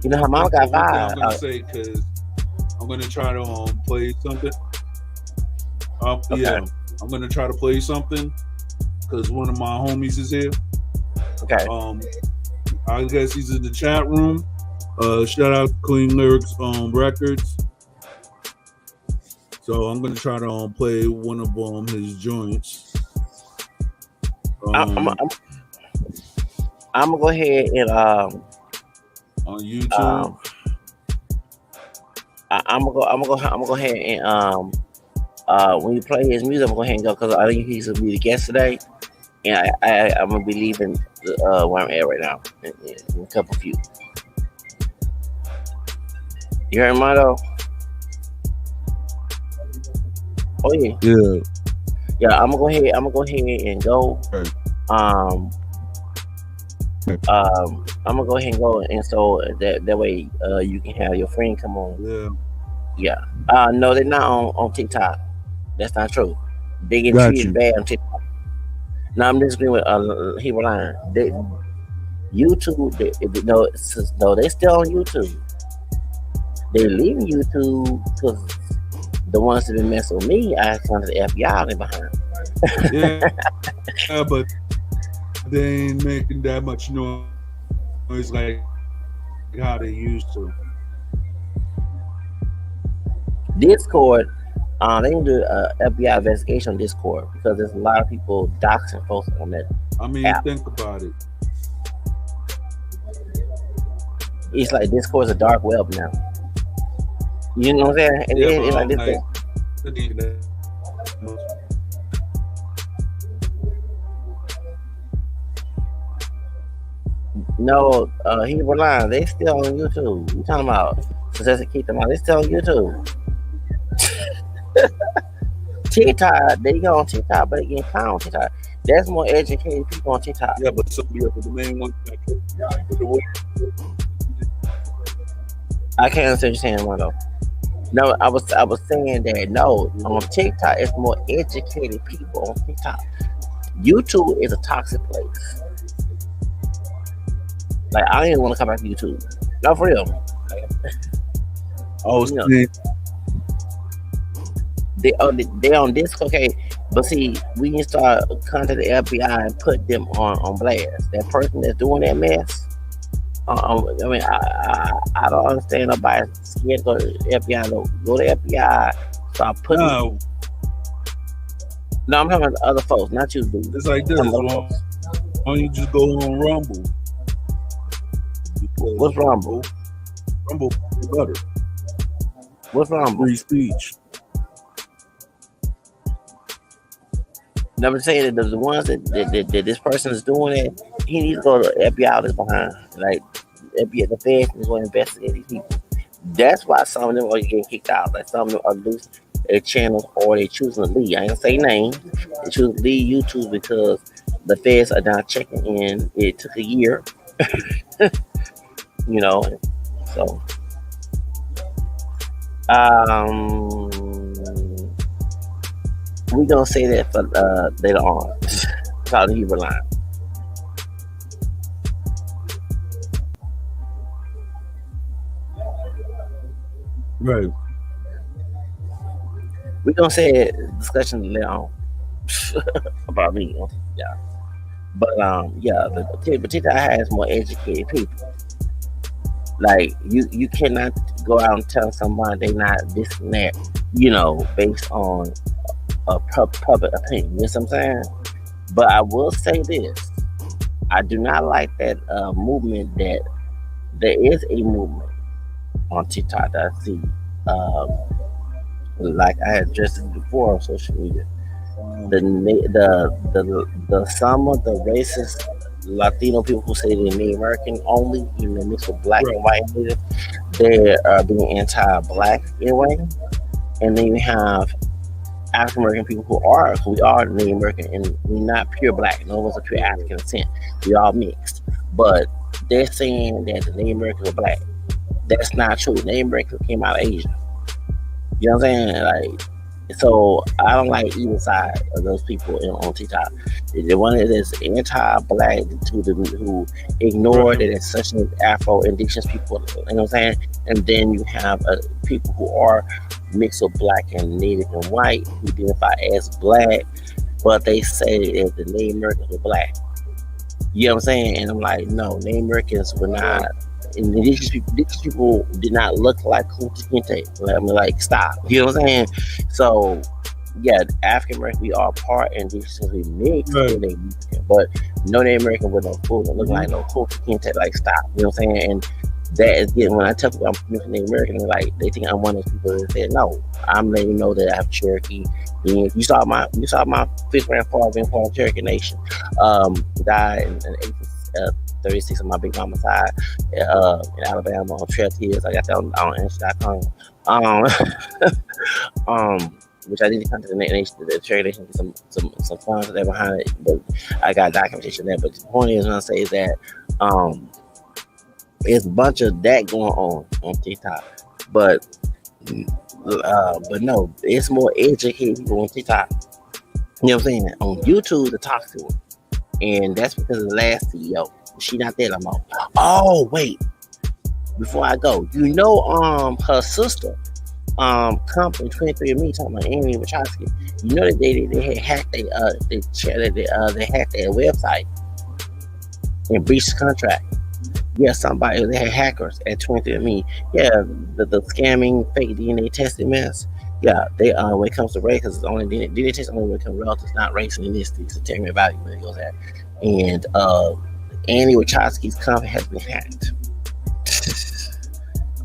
You know her mom got one thing I'm fired. gonna say, because I'm gonna try to play something. Okay. Yeah, I'm gonna try to play something because one of my homies is here. Okay. I guess he's in the chat room. Shout out to Clean Lyrics Records. So I'm gonna try to play one of his joints. I'm gonna go ahead and on YouTube. I'm gonna go ahead and when you play his music, I'm gonna go ahead and go because I think he's gonna be the guest today, and I'm gonna be leaving where I'm at right now in a couple few. You heard Armando? Oh yeah. Yeah. I'm gonna go ahead and go. Right. I'm gonna go ahead and go, and so that way you can have your friend come on. Yeah. No, they're not on TikTok. That's not true. They get Got treated you. bad on TikTok. No, I'm disagreeing with Hebrew line. YouTube, no, they still on YouTube. They're leaving YouTube because the ones that been messing with me, I found the FBI they behind. Yeah, but they ain't making that much noise like how they used to. Discord, they can do FBI investigation on Discord because there's a lot of people doxing folks on that. I mean, app. Think about it. It's like Discord's a dark web now. You know what I'm saying? And then it's like this. No, Hebrew line, they still on YouTube. You talking about to keep them out? They still on YouTube. TikTok, they go on TikTok, but they get found on TikTok. There's more educated people on TikTok. Yeah, but the main one. I can't understand what you're saying, Armando. No, I was saying that no, on TikTok it's more educated people on TikTok. YouTube is a toxic place. Like I don't even want to come back to YouTube. No, for real. Oh, they on Discord, okay. But see, we can start contacting the FBI and put them on blast. That person that's doing that mess. I mean, I don't understand nobody scared to go to the FBI. Go to the FBI. Start putting. No, I'm talking about other folks, not you, dude. It's like this. Why don't you just go on Rumble? What's Rumble? Rumble is better. What's Rumble? Free speech. Never say that the ones that this person is doing it, he needs to go to the FBI that's behind. Like FBI, the feds is going to investigate these people. That's why some of them are getting kicked out. Like some of them are losing their channels or they choosing to leave. I ain't gonna say names. They choose to leave YouTube because the feds are not checking in. It took a year. You know, so we gonna say that for later on. Called the Hebrew line. Right. We gonna say it, discussion later on about me. Yeah, but yeah, but TikTok has more educated people. Like you cannot go out and tell somebody they not this and that, you know, based on a public opinion. You know what I'm saying? But I will say this: I do not like that movement. That there is a movement on TikTok that I see. Like I had addressed it before on social media. The some of the racist Latino people who say they're Native American only, even though mixed with black Right. and white and native, they are being anti-black in a way. And then you have African American people who we are Native American, and we're not pure black. None of us are pure African descent. We all mixed, but they're saying that the Native Americans are black. That's not true. Native Americans came out of Asia. You know what I'm saying? Like, so I don't like either side of those people on TikTok. The one that is anti-black, who ignore Right. that it's such an Afro-indigenous people. You know what I'm saying? And then you have people who are mixed of black and native and white who identify as black, but they say that the Native Americans were black. You know what I'm saying? And I'm like, no, Native Americans were not. And these people did not look like Kunta Kinte. I mean, like, stop. You know what I'm saying? So, yeah, African American, we are part indigenous, we mix Right. with Native American, but no Native American with no food, don't look Mhm. like no Kunta Kinte. Like, stop. You know what I'm saying? And that is getting, when I tell people I'm Native American, they're like, they think I'm one of those people that say, no, I'm letting you know that I have Cherokee. And you saw my fifth grandfather being part of Cherokee Nation. Died in 36 on my big mama side, in Alabama on Trail Tears. I got that on Insta.com. Which I need to come to the nation, the Cherokee Nation, get some funds there behind it. But I got documentation there. But the point is, when I say is that there's a bunch of that going on TikTok, but no, it's more educated people on TikTok. You know what I'm saying? On YouTube, the talk to them, and that's because of the last CEO. She not there no more. Oh wait, before I go, her sister, company 23andMe, talking about Amy Wachowski. You know that they had hacked they hacked their website and breached the contract. Yeah, they had hackers at 23andMe. Yeah, the scamming, fake DNA testing mess. Yeah, they when it comes to race, because it's only DNA test only when it comes to relatives, not race and ethnicity. It's a term of value where it goes at. And Annie Wachowski's company has been hacked.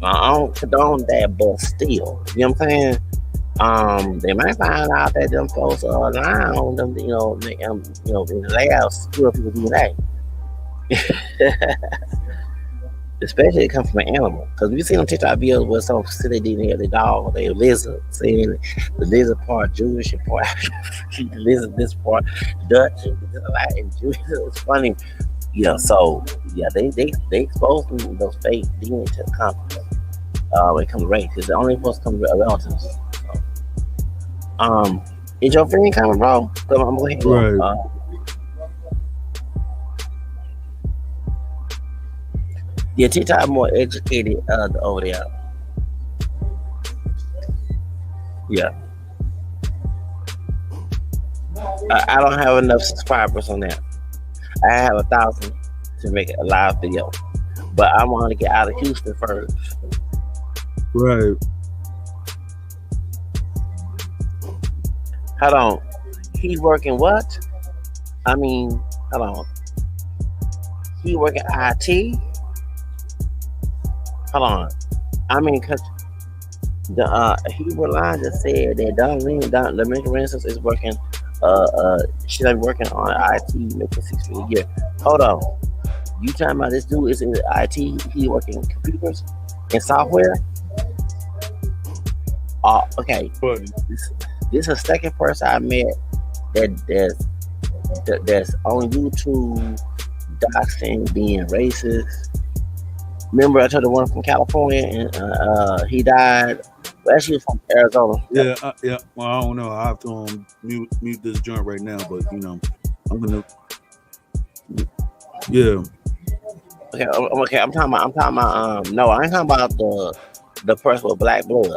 I don't condone that, but still, you know what I'm saying? They might find out that them folks are lying on them, in the labs, screw up people's DNA. Especially it comes from an animal. Because we seen on TikTok videos where some silly DNA of the dog or the lizard, saying the lizard part Jewish and part the lizard this part Dutch and Latin Jewish. It's funny. Yeah, so yeah, they expose those fake DNA to the companies when it comes to race. It's only supposed to come to relatives. So, is your friend coming, bro? So I'm going to Right. go. Yeah, TikTok more educated over there. Yeah, I don't have enough subscribers on that. I have 1,000 to make a live video, but I want to get out of Houston first. Right. Hold on, he working what? I mean, hold on, he working IT. Hold on, I mean, cause the Hebrew line just said that the Dominican Renaissance is working. She's like working on IT, making 6 figures a year. Hold on, you talking about this dude is in the IT? He working computers and software. Okay. Funny. This is the second person I met that's on YouTube doxing, being racist. Remember I told the one from California and he died. Well, actually, he was from Arizona. Yeah. Yeah. Well, I don't know. I have to mute this joint right now, but I'm gonna. Yeah. Okay. I'm talking about. No, I ain't talking about the person with black blood.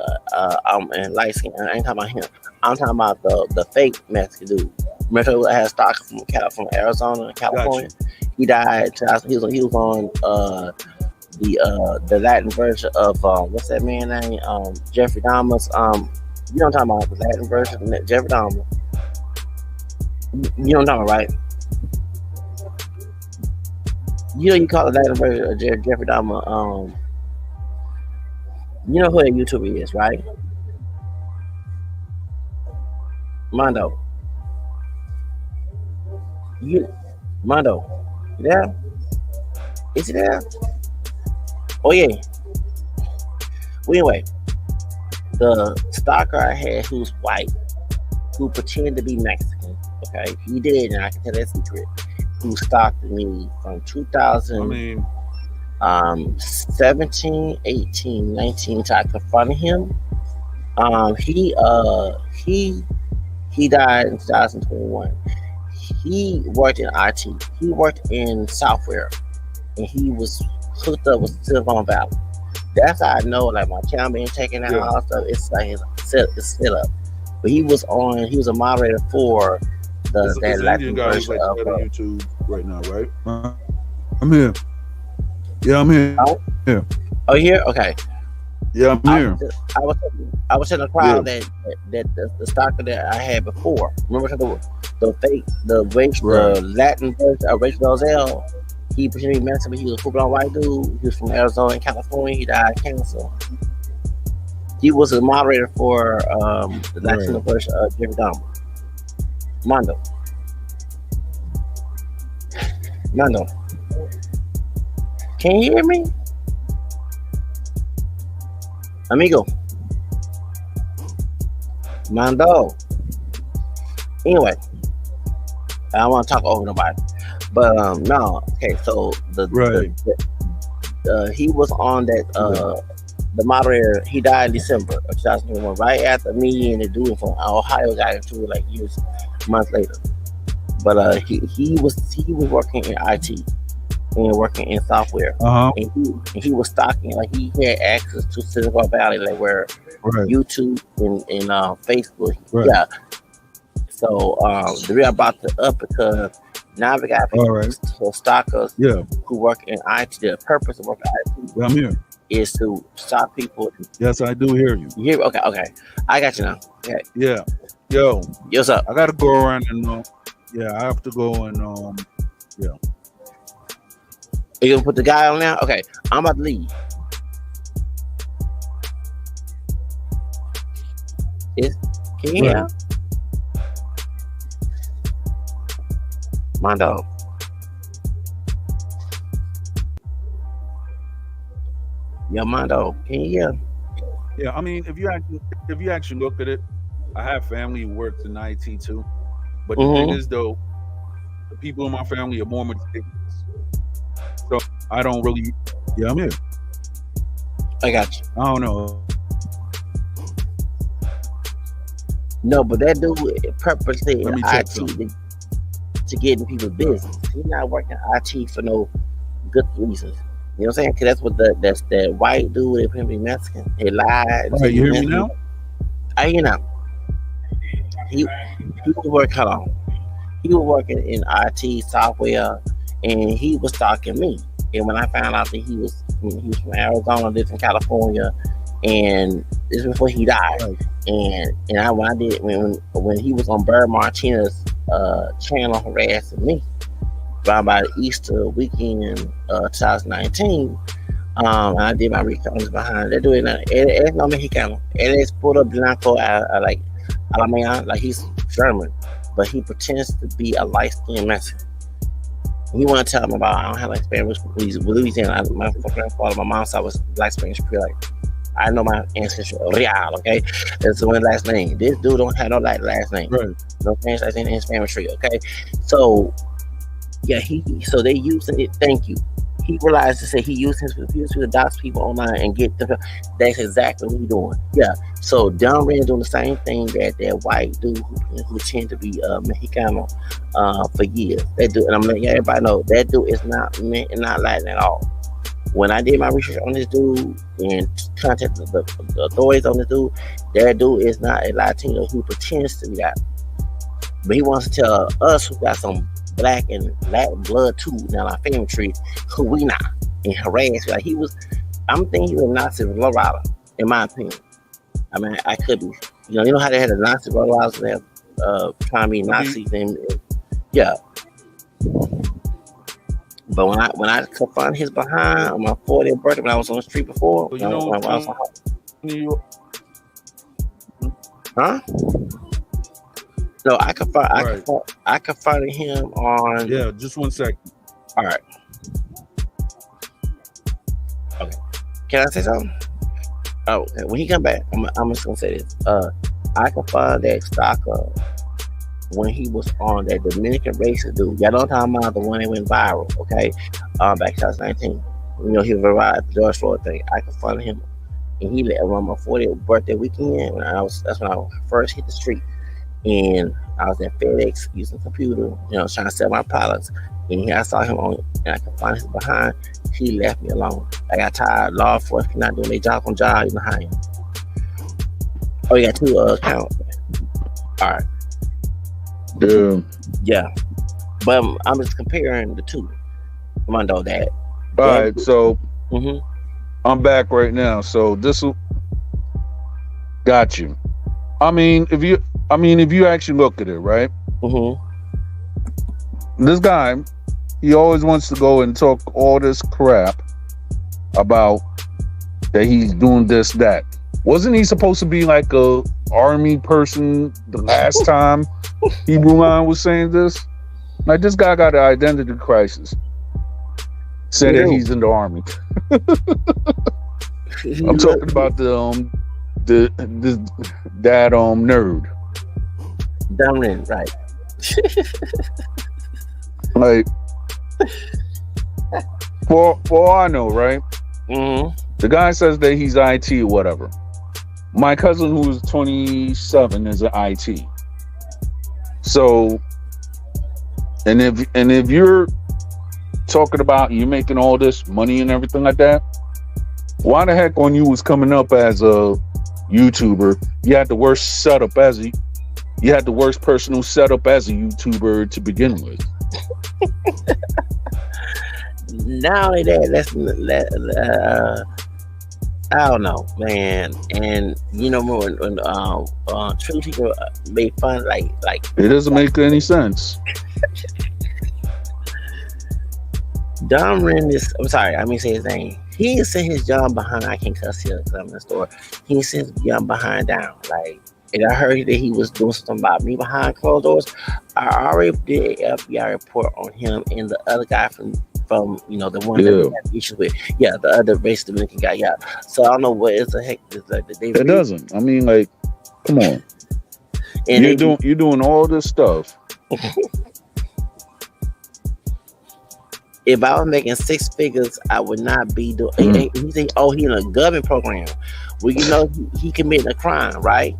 And light skin. I ain't talking about him. I'm talking about the fake Mexican dude. Remember who had stock from Arizona and California. Gotcha. He died. He was on the Latin version of what's that man name? Jeffrey Dahmer's. You know what I'm talking about? The Latin version of Jeffrey Dahmer. You know what I'm talking about, right? You call it Latin version of Jeffrey Dahmer. You know who that YouTuber is, right? Mondo. Mondo. Yeah, is he there? Oh yeah. Well, anyway, the stalker I had, who's white, who pretended to be Mexican. Okay, he did, and I can tell that secret. Who stalked me from 2017, I mean, 18, 19 till I confronted him. He died in 2021. He worked in IT. He worked in software, and he was hooked up with Silicon Valley. That's how I know, like my channel being taken out, yeah. all stuff. It's like it's set up. But he was on. He was a moderator for It's that an Indian Latin guy who's version like of. the head of YouTube right now, right? I'm here. Yeah, I'm here. Oh, oh, here. Okay. Yeah, I'm I here. was I was in the Yeah, crowd that the stalker that I had before. Remember the fake the right. Latin version of Rachel Roselle. He pretended to be Mexican, but he was a full-blown white dude. He was from Arizona and California. He died of cancer. He was a moderator for the Latino Right. version of Jimmy Dahmer. Mondo, Mondo, can you hear me, amigo? Mondo. Anyway, I don't want to talk over nobody, but no. Okay, so Right. he was on that Yeah. the moderator. He died in December of 2021, right after me and the dude from Ohio got into it like years, months later. But he was working in IT and working in software, Uh-huh. and he was stalking, like he had access to Silicon Valley, like where Right. YouTube and Facebook. Right. Yeah. So the reason I brought it up because now we got All people right. who stalkers Yeah. who work in IT. The purpose of working in IT Yeah, I'm here. is to stop people. Yes, I do hear you. You hear? Okay, okay. I got you now. Okay. Yeah. Yo, What's up? I gotta go around and yeah, I have to go and yeah. Are you gonna put the guy on now? Okay. I'm about to leave. Can you hear? Right. Mondo. Yo, Mondo. Can you hear? Yeah, I mean, if you actually look at it, I have family who works in IT too. But the thing is though, the people in my family are more meticulous. So I don't really yeah, I'm here. I got you. I don't know. No, but that dude purposely in Let me check IT something. to get in people's business. He's not working IT for no good reasons. You know what I'm saying? Because that's what that's that white dude that pretty Mexican. He lied. All right, you hear me now? I hear now. He was working. Hold on. He was working in IT software, and he was stalking me. And when I found out that he was from Arizona, lived in California, and this was before he died. Right. And when he was on Bird Martinez's channel harassing me by the Easter weekend 2019, I did my research behind that dude. Es no mexicano. Él es puro blanco, like Alamán, like he's German, but he pretends to be a light-skinned Mexican. He want to tell him about I don't have like Spanish, Louisiana. My grandfather, my mom's side was black Spanish Creole. Like, I know my ancestry real, okay? That's one last name. This dude don't have no last name. Right. No Spanish last name in Spanish tree, okay? So yeah, so they using it. Thank you. He realized to say he used his computer to dox people online and get them. That's exactly what he's doing. Yeah. So Don Rand doing the same thing that white dude who tend to be Mexicano for years. That dude, and I'm letting everybody know that dude is not Latin at all. When I did my research on this dude and contacted the authorities on this dude, that dude is not a Latino. He pretends to be that, but he wants to tell us who got some black and Latin blood too now our family tree who we not, and harass. Like I'm thinking he was a Nazi rider, in my opinion. I mean, I could be. You know how they had the Nazi riders there trying to be Nazis and yeah. But when I confronted his behind on my 40th birthday when I was on the street before, So, you know, when I was New York. huh? No, I confronted him on. Yeah, just 1 second. All right. Okay. Can I say something? Oh, when he come back, I'm just gonna say this. I can find that stalker when he was on that Dominican racist dude. Y'all know what I'm talking about, the one that went viral, okay? Back in 2019. You know, he revived the George Floyd thing. I can find him, and he let around my 40th birthday weekend. That's when I first hit the street, and I was at FedEx using the computer, you know, trying to sell my products. And I saw him on it, and I could find his behind. He left me alone. I got tired. Law enforcement not doing their job on job. You know how I am. Oh, you got 2 accounts. All right. Yeah. But I'm just comparing the 2. Armando, that. All right. So I'm back right now. So this will got you. I mean, if you actually look at it, right? This guy, he always wants to go and talk all this crap about that he's doing this, that. Wasn't he supposed to be like a army person the last time Hebrew Man was saying this? Like, this guy got an identity crisis. Said that he's in the army. I'm talking about that nerd. Dumb, right. Like, for all I know, right? The guy says that he's IT or whatever. My cousin, who's 27, is an IT. So, and if you're talking about you making all this money and everything like that, why the heck when you was coming up as a YouTuber, you had the worst personal setup as a YouTuber to begin with? Not only that, I don't know, man. And you know, when true people made fun, like it doesn't make any sense. Don ran this. I'm sorry, I mean say his name. He ain't sent his job behind. I can't cuss here because I'm in the store. He ain't sent his job behind down. Like, and I heard that he was doing something about me behind closed doors. I already did an FBI report on him and the other guy from you know, the one that we had issues with. Yeah, the other race Dominican guy. Yeah. So I don't know what is the heck is like. It doesn't. I mean, like, come on. And you're doing all this stuff. If I was making 6 figures, I would not be doing. He said, "Oh, he in a government program." Well, you know, he committing a crime, right?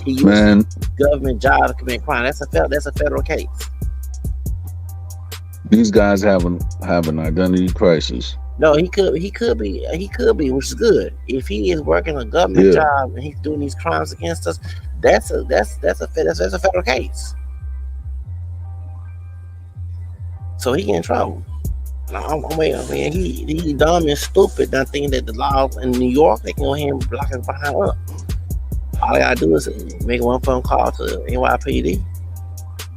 He used government job to commit a crime. That's a federal case. These guys have an identity crisis. No, he could be, which is good. If he is working a government job and he's doing these crimes against us, that's a federal case. So he in trouble. No, I'm waiting. Man, he dumb and stupid. Not thinking that the laws in New York, they can go ahead and block his behind up. All I gotta do is make one phone call to NYPD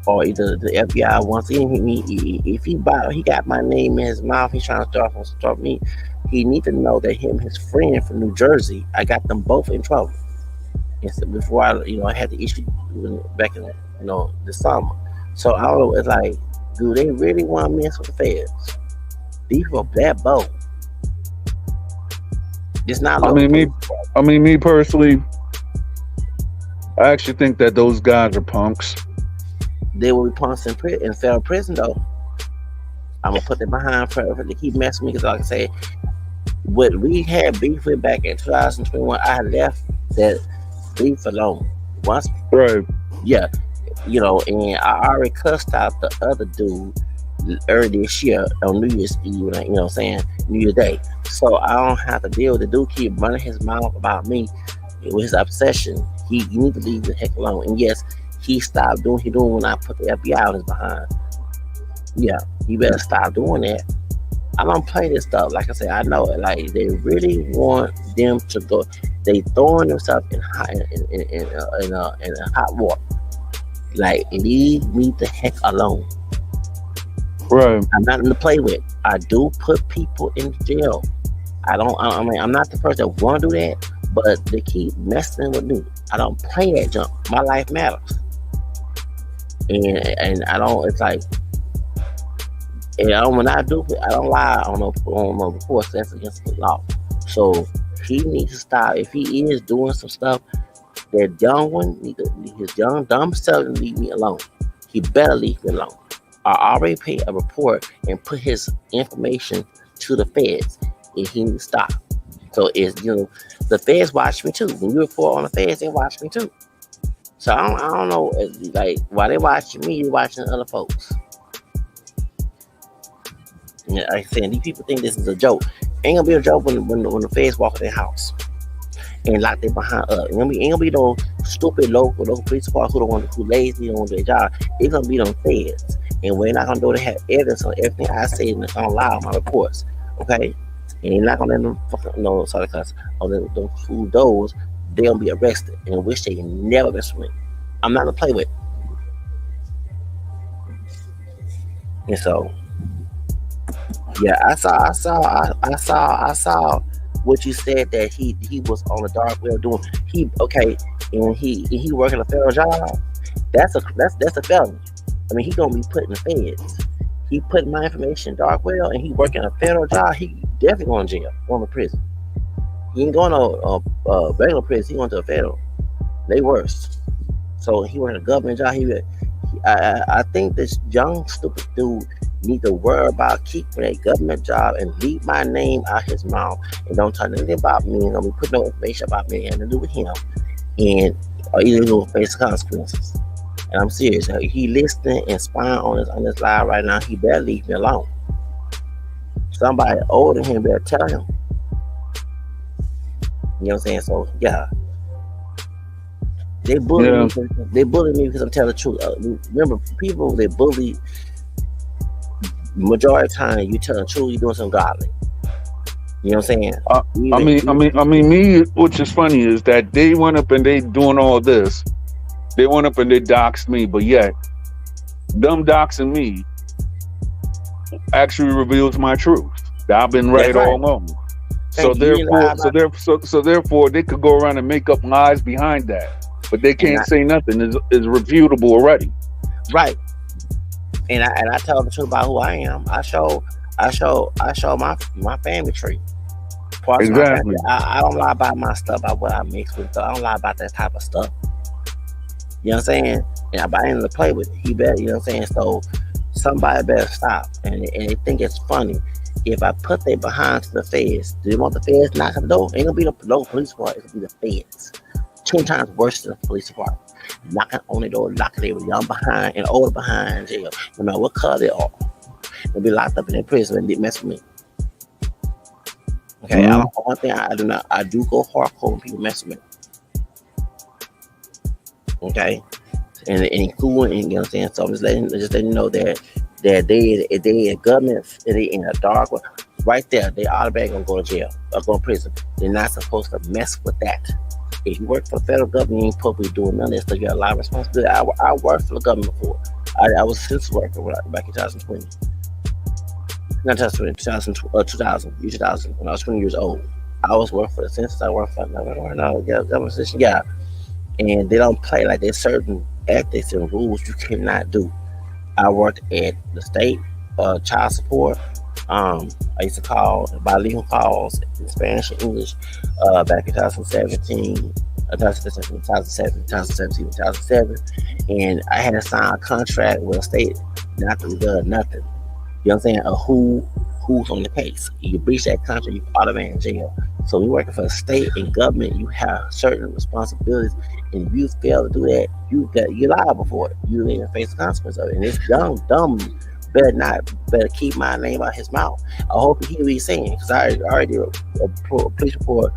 or either the FBI. Once if he got my name in his mouth, he's trying to start me. He need to know that him and his friend from New Jersey, I got them both in trouble. And so before I had the issue back in the summer. So I don't know. It's like, do they really want to mess with the feds? These people that bold. It's not. I mean, me personally, I actually think that those guys are punks. They will be punks in federal prison, though. I'm gonna put them behind forever to keep messing with me, because like I say, what we had beef with back in 2021, I left that beef alone. Once, right? Yeah, and I already cussed out the other dude early this year on New Year's Eve, New Year's Day. So I don't have to deal with the dude keep running his mouth about me with his obsession. He need to leave the heck alone. And yes, he stopped doing when I put the FBI on his behind. Yeah, you better stop doing that. I don't play this stuff. Like I said, I know it. Like, they really want them to go. They throwing themselves in hot water. Like, leave me the heck alone. Right. I'm not to play with. I do put people in jail. I'm not the person that want to do that, but they keep messing with me. I don't play that junk. My life matters. And I don't, it's like, And when I do, I don't lie on no reports. That's against the law. So he needs to stop. If he is doing some stuff, that young one, his young dumb self, leave me alone. He better leave me alone. I already paid a report and put his information to the feds, and he needs to stop. So it's the feds watch me too. When you report on the feds, they watch me too. So I don't know, like, why they watching me, they watching other folks. Yeah, like I said, these people think this is a joke. Ain't gonna be a joke when the feds walk in their house and lock their behind up. Ain't gonna be no stupid local police department who lazy, don't do their job. It's gonna be them feds, and we're not gonna do to have evidence on everything I say and it's gonna lie on my reports. Okay, and you're not gonna let them on them fool those. They gonna be arrested, and wish they never mess with me. I'm not gonna play with. And so, yeah, I saw what you said, that he was on the dark web doing and he working a federal job. That's a felony. I mean, he gonna be put in the feds. He put my information in dark web and he working a federal job. He definitely going to jail, going to prison. He ain't going to regular prison. He going to a federal. They worse. So he working a government job. I think this young stupid dude need to worry about keeping a government job and leave my name out his mouth and don't tell anything about me and don't be putting no information about me and to do with him, and or either he'll face consequences. And I'm serious. He listening and spying on this live right now. He better leave me alone. Somebody older than him better tell him. You know what I'm saying? So yeah. They bully me. They bully me because I'm telling the truth. Remember, people they bully. Majority of the time, you telling the truth, you doing something godly. You know what I'm saying? I mean, me. Which is funny is that they went up and they doing all this. They went up and they doxed me, but yet, them doxing me actually reveals my truth. That I've been right all along. So therefore, they could go around and make up lies behind that, but they can't say nothing. Is refutable already. Right. And I tell the truth about who I am. I show my family tree. Exactly. I don't lie about my stuff, about what I mix with. I don't lie about that type of stuff. You know what I'm saying? And if I ain't to play with it, he better. You know what I'm saying? So somebody better stop. And they think it's funny. If I put their behind to the feds, do you want the feds knock on the door? Ain't gonna be the local police department. It's gonna be the feds. 10 times worse than the police department. Knocking on the door, locking their young behind and older behind in jail, no matter what color they are. They'll be locked up in their prison and they mess with me. Okay, one thing I do go hardcore when people mess with me. Okay, and cool, and you know what I'm saying. So I'm just letting you know that they in government, they in a dark, right there, they automatically gonna go to jail or go to prison. They're not supposed to mess with that. If you work for the federal government, you ain't supposed to be doing none of this stuff. You got a lot of responsibility. I worked for the government before. I was a census worker back in 2020. Not 2000, when I was 20 years old. I was working for the census. I worked for another government position. Yeah. And they don't play like there's certain ethics and rules you cannot do. I worked at the state child support. I used to call bilingual calls in Spanish and English back in 2017, 2007, and I had to sign a contract with a state not to do nothing. You know what I'm saying? Who's on the case. You breach that contract, you automatically in jail. So when you're working for the state and government, you have certain responsibilities, and if you fail to do that, you're liable for it. You even face the consequence of it. And it's dumb. Better keep my name out his mouth. I hope he hear what he's saying, because I already did a police report,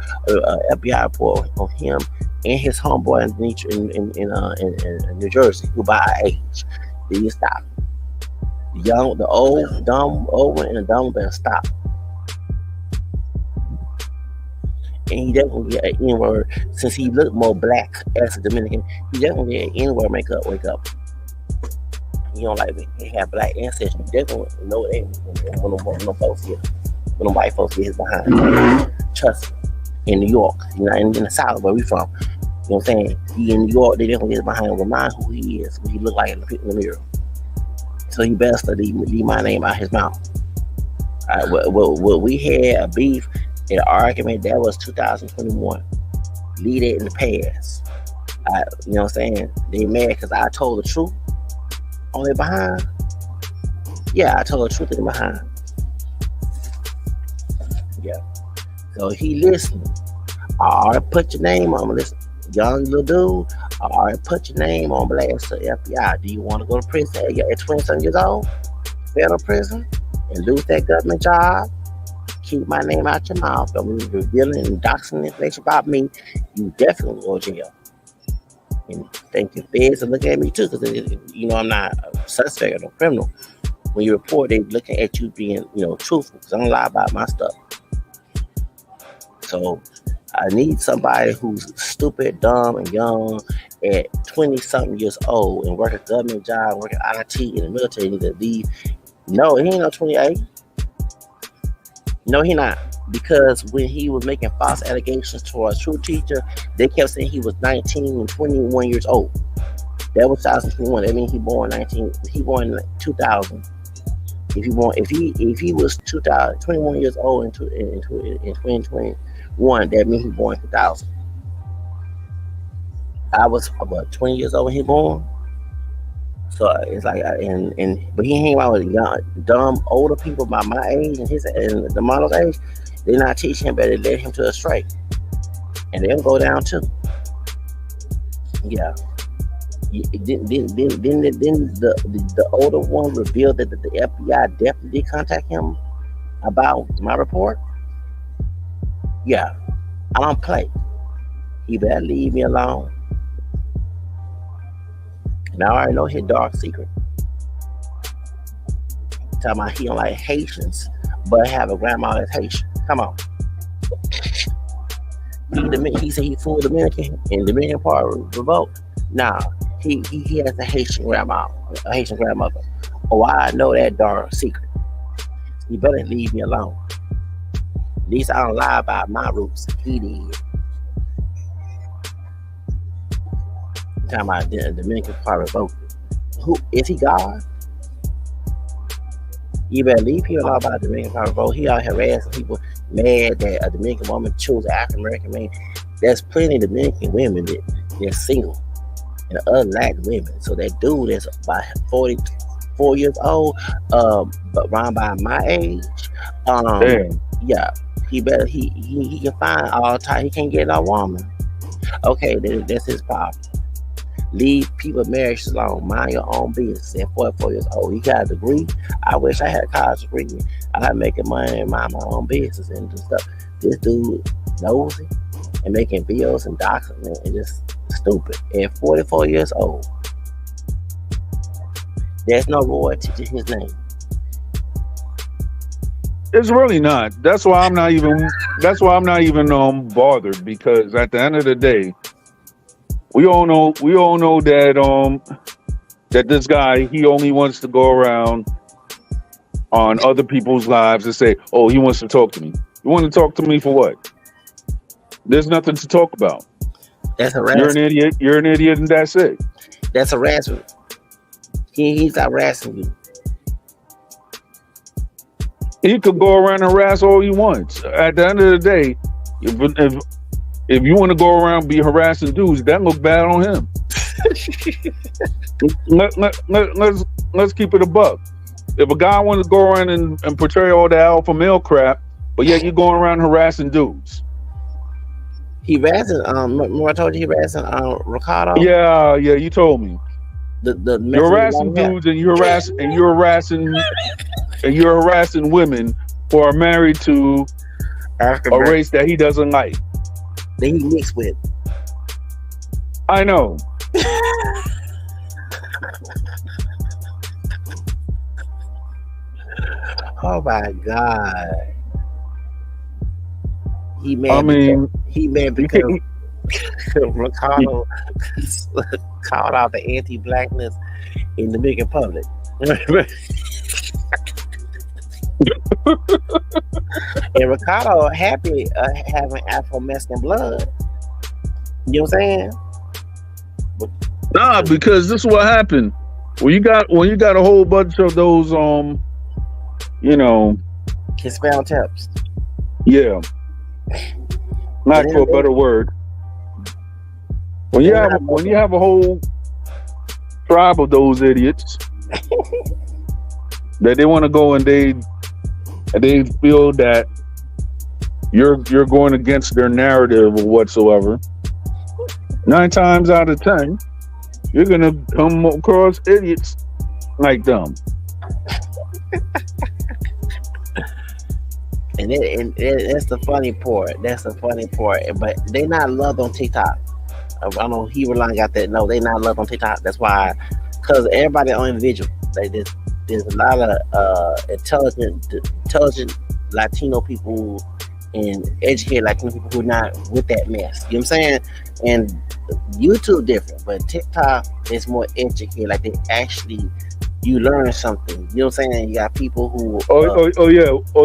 FBI report on him and his homeboy in New Jersey, who by our age. Then you stop. The old one and the dumb better stop. And he definitely get an N-word, since he looked more black as a Dominican. He definitely get an N-word wake up. You don't like me. They have black ancestry. You definitely know what they when them folks here. When them white folks get his behind. Trust me. In New York, in the South where we from. You know what I'm saying? He in New York, they definitely get his behind, remind who he is, what he look like in the mirror. So he best to leave my name out his mouth. All right, well, we had a beef, an argument that was 2021. Leave it in the past. You know what I'm saying? They mad because I told the truth on their behind. Yeah, I told the truth in their behind. Yeah. So he listening. I already put your name on. Listen, young little dude. I already put your name on blast to FBI. Do you want to go to prison at 27 years old? Federal prison and lose that government job? Keep my name out your mouth. Don't be revealing and doxing information about me. You definitely go to jail. And thank you, feds, are looking at me too, because you know I'm not a suspect or no criminal. When you report, they looking at you being, truthful, because I don't lie about my stuff. So I need somebody who's stupid, dumb, and young at 20-something years old and work a government job, work at IT in the military, need to leave. No, he ain't no 28. No, he not. Because when he was making false allegations towards a true teacher, they kept saying he was 19 and 21 years old. That was 2021. That means he born 2000. If he was 21 years old in 2021, that means he born 2000. I was about 20 years old when he born. So it's like, but he hang around with young, dumb, older people by my age and the model's age. They're not teaching him better. They led him to a straight, and they'll go down too. Yeah. Then the older one revealed that the FBI definitely did contact him about my report. Yeah, I don't play. He better leave me alone. And I already know his dark secret. Talking about he don't like Haitians, but have a grandma that's Haitian. Come on. He said he full Dominican and Dominican part revoked. Nah, he has a Haitian grandma, a Haitian grandmother. Oh, I know that dark secret. You better leave me alone. At least I don't lie about my roots. He did. Talking about the Dominican part revoked. Who is he, God? You better leave people alone about the Dominican part revoked. He out here harassing people, mad that a Dominican woman chose an African American man. There's plenty of Dominican women they're single and other Latin women. So that dude is about 44 years old, but around by my age. Yeah, he better he can find all time. He can't get a woman. Okay, that's his problem. Leave people marriages alone. Mind your own business. At 44 years old, he got a degree. I wish I had a college degree. I like making money and mind my own business and do stuff. This dude nosy and making bills and documents and just stupid. At 44 years old, there's no royalty to his name. It's really not. That's why I'm not even bothered, because at the end of the day, we all know that that this guy, he only wants to go around on other people's lives and say, oh, he wants to talk to me. You want to talk to me for what? There's nothing to talk about. That's harassment. You're an idiot, and that's it. That's harassment. He's harassing you. He could go around and harass all he wants. At the end of the day, if you want to go around and be harassing dudes, that look bad on him. Let's keep it a buck. If a guy wants to go around and portray all the alpha male crap, but yet you're going around harassing dudes. He harassing. Remember I told you he harassing Ricardo. Yeah, you told me. You're harassing dudes, and you're harassing women who are married to a race that he doesn't like. That he mixed with. I know. Oh my God. He mad because Ricardo called out the anti-blackness in the Dominican public. And Ricardo happy having Afro-Mexican blood. You know what I'm saying? Nah, because this is what happened. when you got a whole bunch of those you know, His spell tips. yeah, But not for a better word. When you have a whole tribe of those idiots that they want to go and they feel that you're going against their narrative or whatsoever, 9 times out of 10 you're gonna come across idiots like them. And that's the funny part. That's the funny part. But they not loved on TikTok. I know he Line got that. No, they not loved on TikTok. That's why, because everybody on individual. Like there's a lot of intelligent Latino people and educated Latino people who are not with that mess. You know what I'm saying? And YouTube different, but TikTok is more educated. Like they actually, you learn something. You know what I'm saying? You got people who. Oh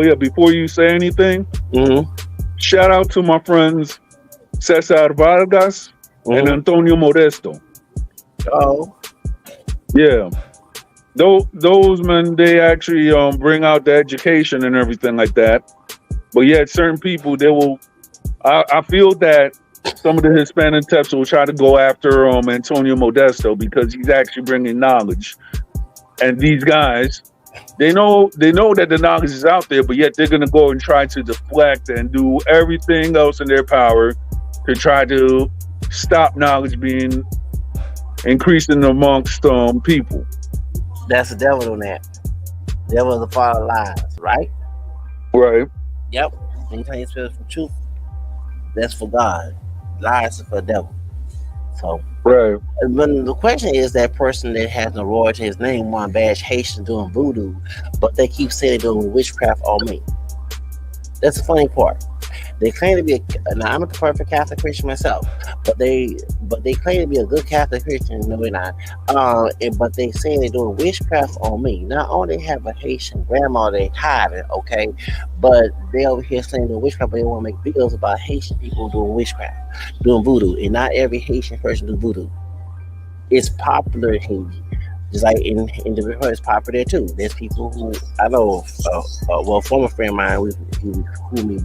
yeah. Before you say anything, shout out to my friends Cesar Vargas and Antonio Modesto. Oh. Yeah. Those men, they actually bring out the education and everything like that. But yet certain people, they will. I feel that some of the Hispanic types will try to go after Antonio Modesto because he's actually bringing knowledge. And these guys, they know that the knowledge is out there, but yet they're gonna go and try to deflect and do everything else in their power to try to stop knowledge being increasing amongst people. That's the devil on that. The devil is the father of lies, right? Right. Yep. Anytime you speak from truth, that's for God. Lies are for the devil. So, right. But the question is that person that has no royalty, his name, one badge, Haitian doing voodoo, but they keep saying they're doing witchcraft on me. That's the funny part. They claim to be now I'm a perfect Catholic Christian myself, but they claim to be a good Catholic Christian. No, they're not. But they saying they're doing witchcraft on me. Not only have a Haitian grandma they hiding, okay, but they over here saying they're witchcraft, but they want to make videos about Haitian people doing witchcraft, doing voodoo, and not every Haitian person do voodoo. It's popular in Haiti. Just like in the River, it's popular there too. There's people who I know. A former friend of mine, who me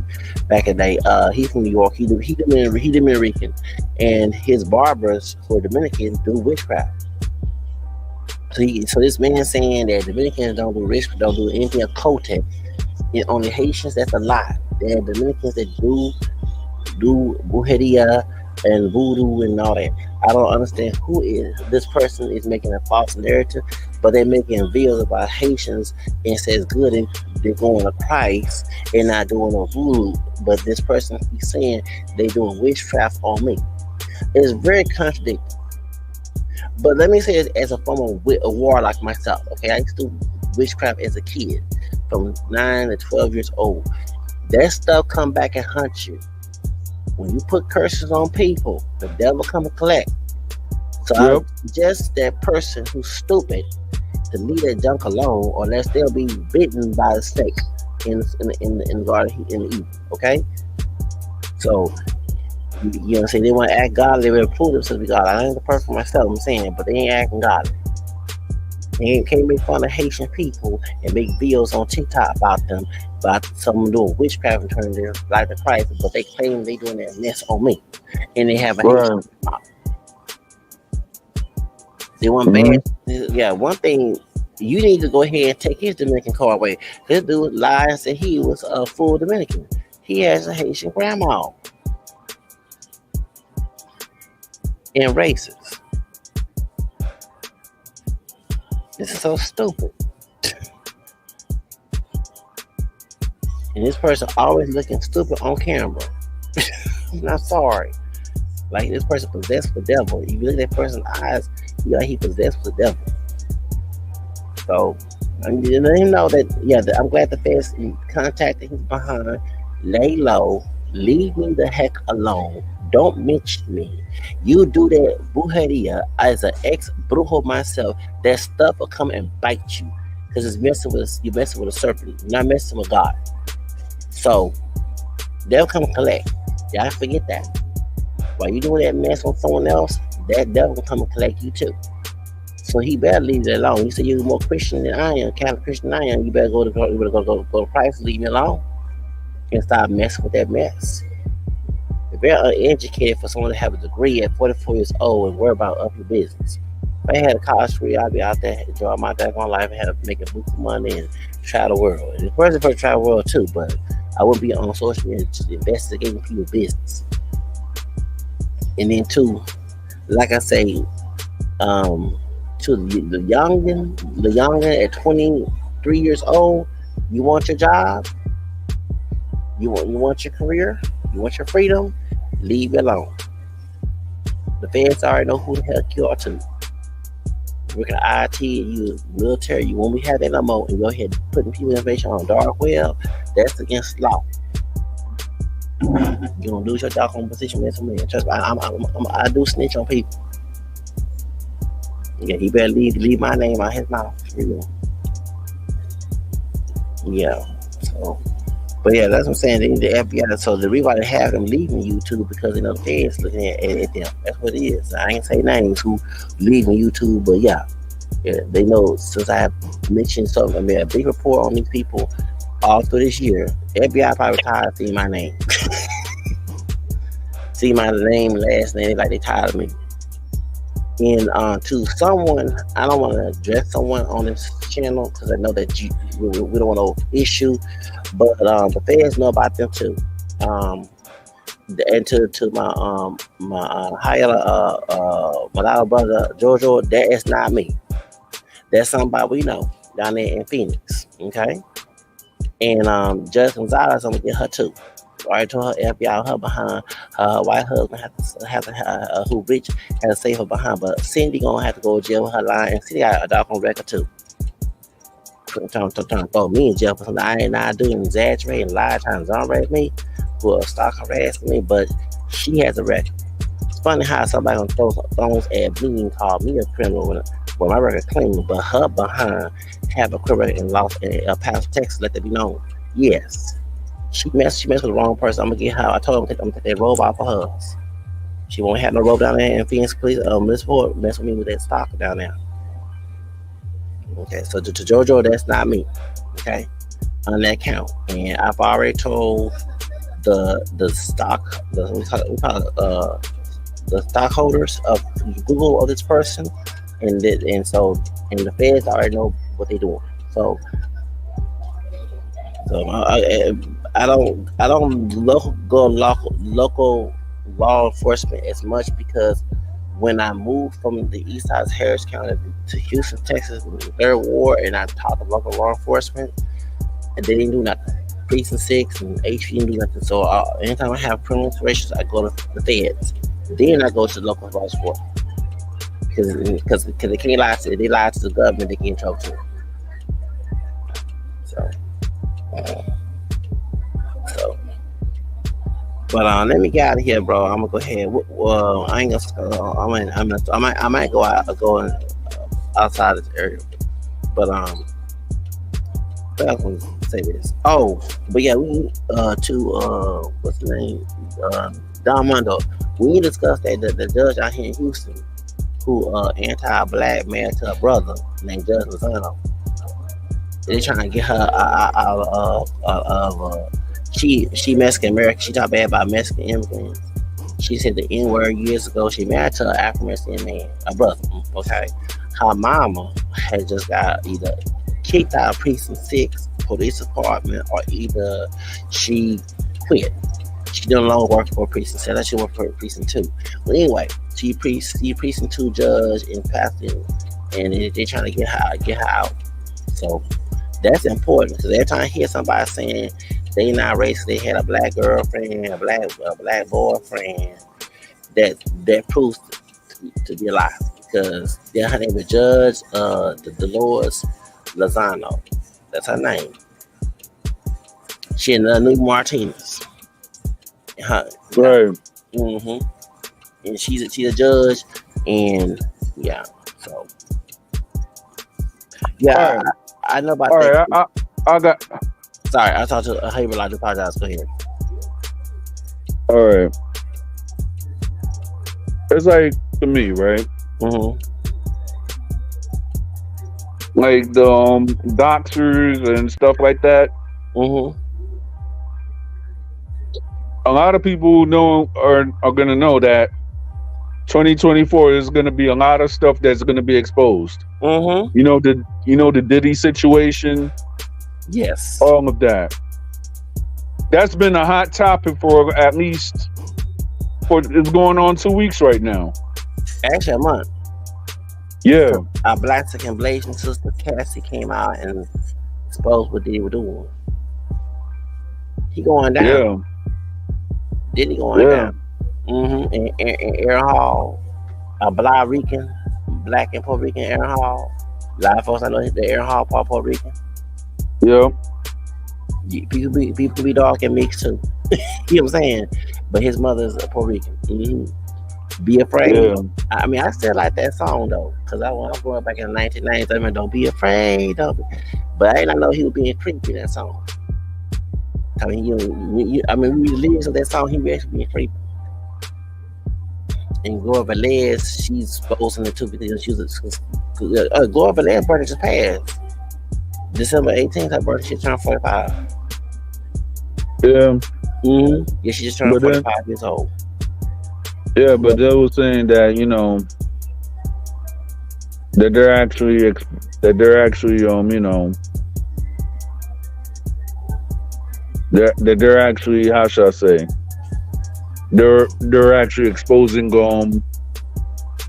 back in the day. He's from New York. He Dominican, and his barbers who are Dominican do witchcraft. So this man saying that Dominicans don't do witchcraft, don't do anything occultic, and only Haitians. That's a lie. There are Dominicans that do brujeria and voodoo and all that. I don't understand who is this person is making a false narrative, but they're making videos about Haitians and says good and they're going to Christ and not doing no voodoo. But this person keeps saying they doing witchcraft on me. It's very contradictory. But let me say it as a form of a warlock myself. Okay, I used to do witchcraft as a kid, from 9 to 12 years old. That stuff come back and hunt you. When you put curses on people, the devil come and collect. So I suggest that person who's stupid to leave that junk alone, or else they'll be bitten by a snake in the garden in the Eden. Okay, so you know what I'm saying, they want to act godly, they will prove themselves to be godly. I ain't the person myself, I'm saying, but they ain't acting godly. They can't make fun of Haitian people and make videos on TikTok about them, about someone doing witchcraft and turning their life to Christ, but they claim they doing that mess on me, and they have a Haitian mom. They want bad. Yeah, one thing you need to go ahead and take his Dominican card away. This dude lied and said he was a full Dominican. He has a Haitian grandma and racist. This is so stupid. And this person always looking stupid on camera. I'm not sorry. Like this person possessed with the devil. If you look at that person's eyes, he possessed with the devil. So you know that I'm glad the feds contacted his behind. Lay low. Leave me the heck alone. Don't mention me. You do that brujeria as an ex-brujo myself. That stuff will come and bite you because you're messing with a serpent. You're not messing with God. So they'll come and collect. Y'all forget that. While you doing that mess on someone else, that devil will come and collect you too. So he better leave it alone. He said you're more Christian than I am, Catholic Christian than I am. You better go to Christ, leave me alone, and stop messing with that mess. It's very uneducated for someone to have a degree at 44 years old and worry about other business. If I had a college degree, I'd be out there enjoying my daggone life and have making buku money and travel the world. And the person for travel the world too, but I wouldn't be on social media just investigating people's business. And then two, like I say, to the youngin at 23 years old, you want your job, you want your career, you want your freedom, leave it alone. The feds already know who the heck you are too. Working IT, you military, you won't be having that no more, and go ahead putting people's information on dark web. That's against law. You're gonna lose your doggone position, man. Trust me, I do snitch on people. Yeah, he better leave my name out his mouth. Yeah. So, but yeah, that's what I'm saying. They need the FBI. So the reason why they have them leaving YouTube because they know the feds looking at them. That's what it is. I ain't say names who leaving YouTube, but yeah, they know. Since I have mentioned something, I made a big report on these people all through this year. FBI probably tired of seeing my name. See my name, last name, like they tired of me. And to someone, I don't want to address someone on this channel because I know that we don't want to issue, but the feds know about them too. And to my higher my little brother Giorgio, that is not me. That's somebody we know down there in Phoenix. Okay, and Judge Gonzalez, I'm gonna get her too. I told her FBI her behind. Her white husband have to who rich had to save her behind, but Cindy gonna have to go to jail with her lying. And Cindy got a doggone record too. Trying to throw me in jail for something I ain't not doing, exaggerate and lie, trying to exonerate me, for stalk harassing me, but she has a record. It's funny how somebody gonna throw stones at me and call me a criminal when my record clean, but her behind have a criminal in El Paso, Texas. Let that be known. Yes. She messed with the wrong person. I'm gonna get her. I told her I'm gonna take that robe off of hers. She won't have no robe down there in Phoenix. Please, Miss Ford, mess with me with that stalker down there. Okay, so to JoJo, that's not me. Okay, on that count, and I've already told the stockholders of Google of this person, and the feds already know what they're doing. So I don't go local law enforcement as much because when I moved from the east side of Harris County to Houston, Texas, in the 3rd Ward, and I talked to local law enforcement, and they didn't do nothing. Precinct 6 and HV didn't do nothing. So anytime I have criminal situations, I go to the feds. Then I go to the local law enforcement because they can't lie to it. They lie to the government, they get in trouble too. But let me get out of here, bro. I'm gonna go ahead. I ain't gonna. I might go outside of this area. But I was gonna say this. Oh, but yeah, we to what's the name? Armando. We discussed that the judge out here in Houston, who anti-black married to a brother named Judge Lozano. They're trying to get her out of. She Mexican American. She talked bad about Mexican immigrants. She said the N-word years ago. She married to an African-American man, a brother. Okay, her mama had just got either kicked out of precinct 6 police department, or either she quit. She no longer work for precinct 7. She worked for precinct 2. But anyway, she precinct 2 judge in Pasadena, and they're trying to get her out. So that's important because every time I hear somebody saying they not racist, they had a black girlfriend, a black boyfriend, that proves to be a lie, because her name is Judge Dolores Lozano. That's her name. She in New Martinez. Right. Mm-hmm. And she's a judge, and yeah. So yeah, right. I know about that. Right, I got. Sorry, I talked to Haber. I do apologize. Go ahead. All right. It's like, to me, right? Mm-hmm. like the doctors and stuff like that. Mm-hmm. A lot of people know are gonna know that 2024 is gonna be a lot of stuff that's gonna be exposed. Mm-hmm. The Diddy situation, Yes. all of that. That's been a hot topic for at least it's going on 2 weeks right now. Actually, a month. Yeah, Our Black Second Blazing sister Cassie came out and exposed what Diddy was doing. He going down. yeah, Diddy going yeah, down. Mm-hmm. And Aaron Hall, a Black and Puerto Rican Aaron Hall. A lot of folks I know the Aaron Hall part Puerto Rican. yeah, People be dark and mixed too. You know what I'm saying? But his mother's a Puerto Rican. Mm-hmm. Be afraid. yeah. I mean, I still like that song though, because when I was growing up back in the 1990s, I mean, don't be afraid, don't be. But I didn't know he was being creepy in that song. I mean, read the lyrics of that song, he was actually being creepy. And Gloria Velez, she's exposing it too because she was Gloria Velez birthday just passed. December 18th, her birthday, she turned 45. Yeah. Mm-hmm. Yeah, she just turned 45 years old. Yeah, but they were saying that that they're actually that they're actually, how should I say, they're actually exposing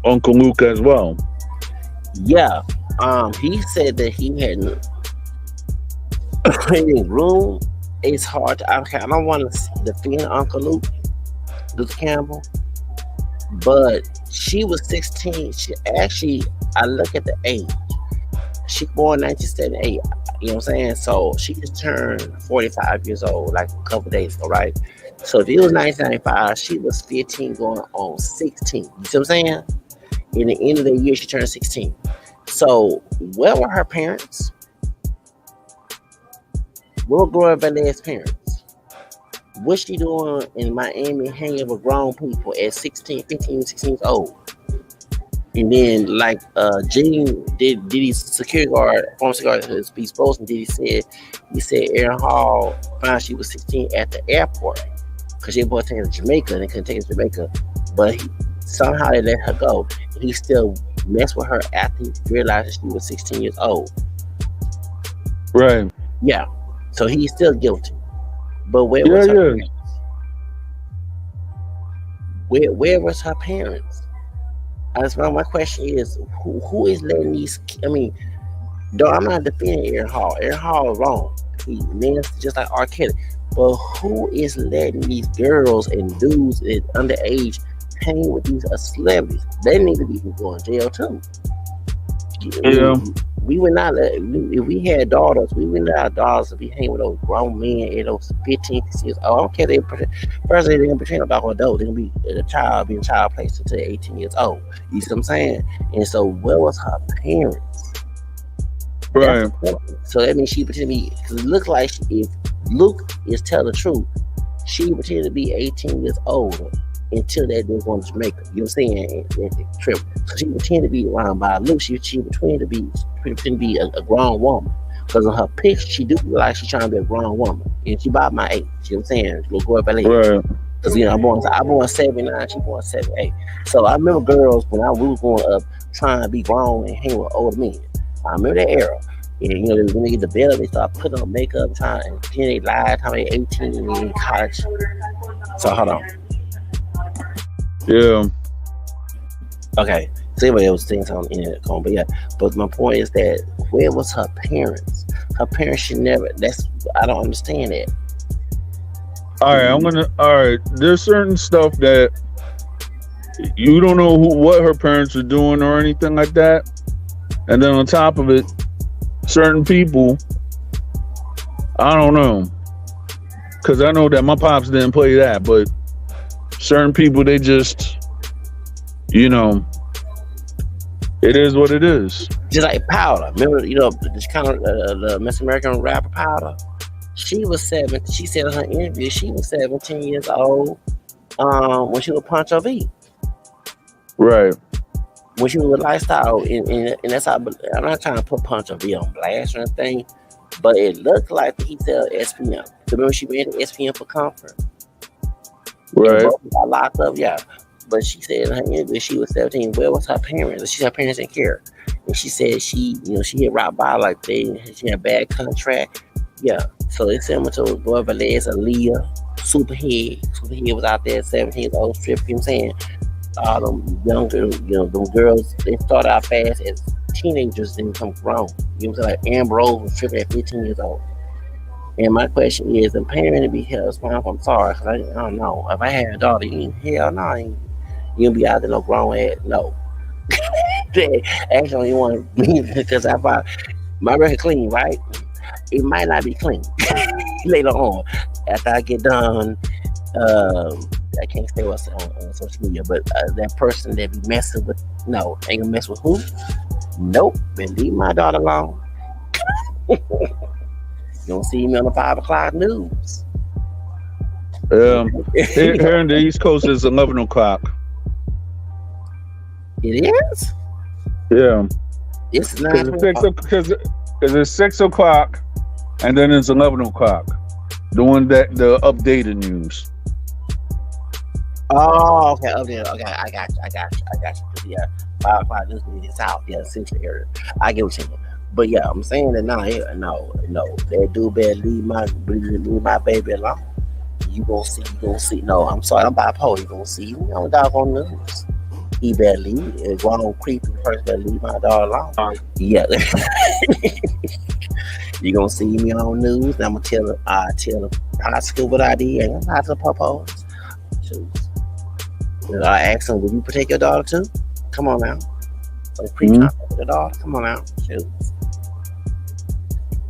Uncle Luke as well. Yeah. He said that he had room. It's hard to, I don't want to defend Uncle Luke Campbell, but she was 16. I look at the age. She born 1978. You know what I'm saying? So she just turned 45 years old, like a couple days ago, right? So if it was 1995, she was 15 going on 16. You see what I'm saying? In the end of the year, she turned 16. So where were her parents? Where were Gloria Velez's parents? What's she doing in Miami hanging with grown people at 16, 15, 16 years old? And then, like, Gene Diddy's security guard, former security guard, he exposed, and Diddy said Aaron Hall found she was 16 at the airport because she was taking her to Jamaica and they couldn't take her to Jamaica, but somehow they let her go. And he still messed with her after he realized that she was 16 years old. Right. Yeah. So he's still guilty. But where was her parents? Where was her parents? My question is, who is letting these? I mean, though I'm not defending Aaron Hall. Aaron Hall is wrong. He means just like R. Kelly. But who is letting these girls and dudes at underage hang with these celebrities? They need to be going to jail too. Yeah. We would not let, if we had daughters, we wouldn't let our daughters to be hanging with those grown men at those 15, 16 years old. I don't care. First, they're going to pretend about an adult. They're going to be a child, being child placed until 18 years old. You see what I'm saying? And so, where was her parents? Right. So that means she pretended to be, because it looks like if Luke is telling the truth, she pretended to be 18 years old until that day going to Jamaica. You know what I'm saying? And trip. So she pretended to be around by Luke. She pretended to be a grown woman. Because on her picture, she do look like she's trying to be a grown woman. And she about my age. You know what I'm saying? She go up Right. Because I'm born 79, she born 78. So I remember girls when we was growing up trying to be grown and hang with older men. I remember that era. And when they get the bell, they start putting on makeup, and then they lied, how they 18 and in college. So hold on. Yeah. Okay. So anyway, it was things on the internet, but yeah. But my point is that where was her parents? Her parents should never. I don't understand that. All right. There's certain stuff that you don't know what her parents are doing or anything like that, and then on top of it, certain people, I don't know, because I know that my pops didn't play that, but certain people, they just, it is what it is. Just like Powder. Remember, this kind of the Miss American rapper Powder. She was 7. She said in her interview she was 17 years old when she was Pancho V. Right. when she was with Lifestyle, and that's how. I'm not trying to put Punch or be on blast or anything, but it looked like he said SPM. Remember she made an SPM for comfort, and Right. both got locked up. Yeah, but she said in her interview she was 17. Where was her parents? She said her parents didn't care, and she said she hit rock bottom like she had a bad contract. Yeah, so it's similar to Boy Velez, Aaliyah, Superhead. Superhead was out there at 17 years old, stripping. You know what I'm saying? All them younger, them girls, they started out fast as teenagers, then become grown. You know what I'm saying? Like Amber Rose was stripping at 15 years old. And my question is, the parent to be held responsible. I'm sorry, 'cause I don't know. If I had a daughter, hell no, you don't be out there no grown ass. No. Actually, you want me because I bought my record clean, right? It might not be clean later on after I get done. I can't say what's on social media, but that person that be messing with, no, ain't gonna mess with who? Nope, and leave my daughter alone. You don't see me on the 5 o'clock news. Here in the East Coast is 11 o'clock. It is? Yeah. It's 9 Because it's 6 o'clock and then it's 11 o'clock. Doing the updated news. Oh, okay, okay, I got you. Yeah, 5 o'clock news media south, yeah, central area. I get what you're saying. But yeah, I'm saying that no, that dude better leave my baby alone. You gonna see. No, I'm sorry, I'm bipolar. You gonna see me on the doggone news. He better leave. A grown creepy person better leave my daughter alone. Yeah. You gonna see me on news, and I'm gonna tell the prosecutor what I did, and I'm not to propose. Shoot. I asked him, will you protect your daughter too? Come on now. So protect your daughter. Come on now. Shoot.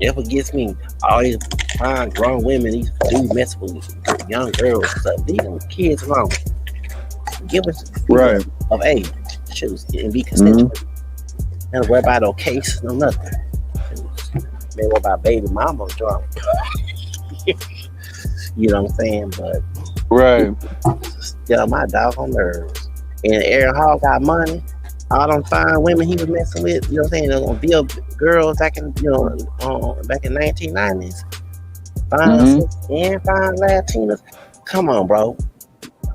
It forgets me. All these fine grown women, these dudes mess with young girls. So leave them kids alone. Give us Right. of age. Shoot. And be consensual. And worry about no case, no nothing. Man, what about baby mama drama? You know what I'm saying? But Right. still my dog on nerves. And Aaron Hall got money. All them fine women he was messing with, you know what I'm saying? On Bill girls back in, back in 1990s. Fine and fine Latinas. Come on, bro.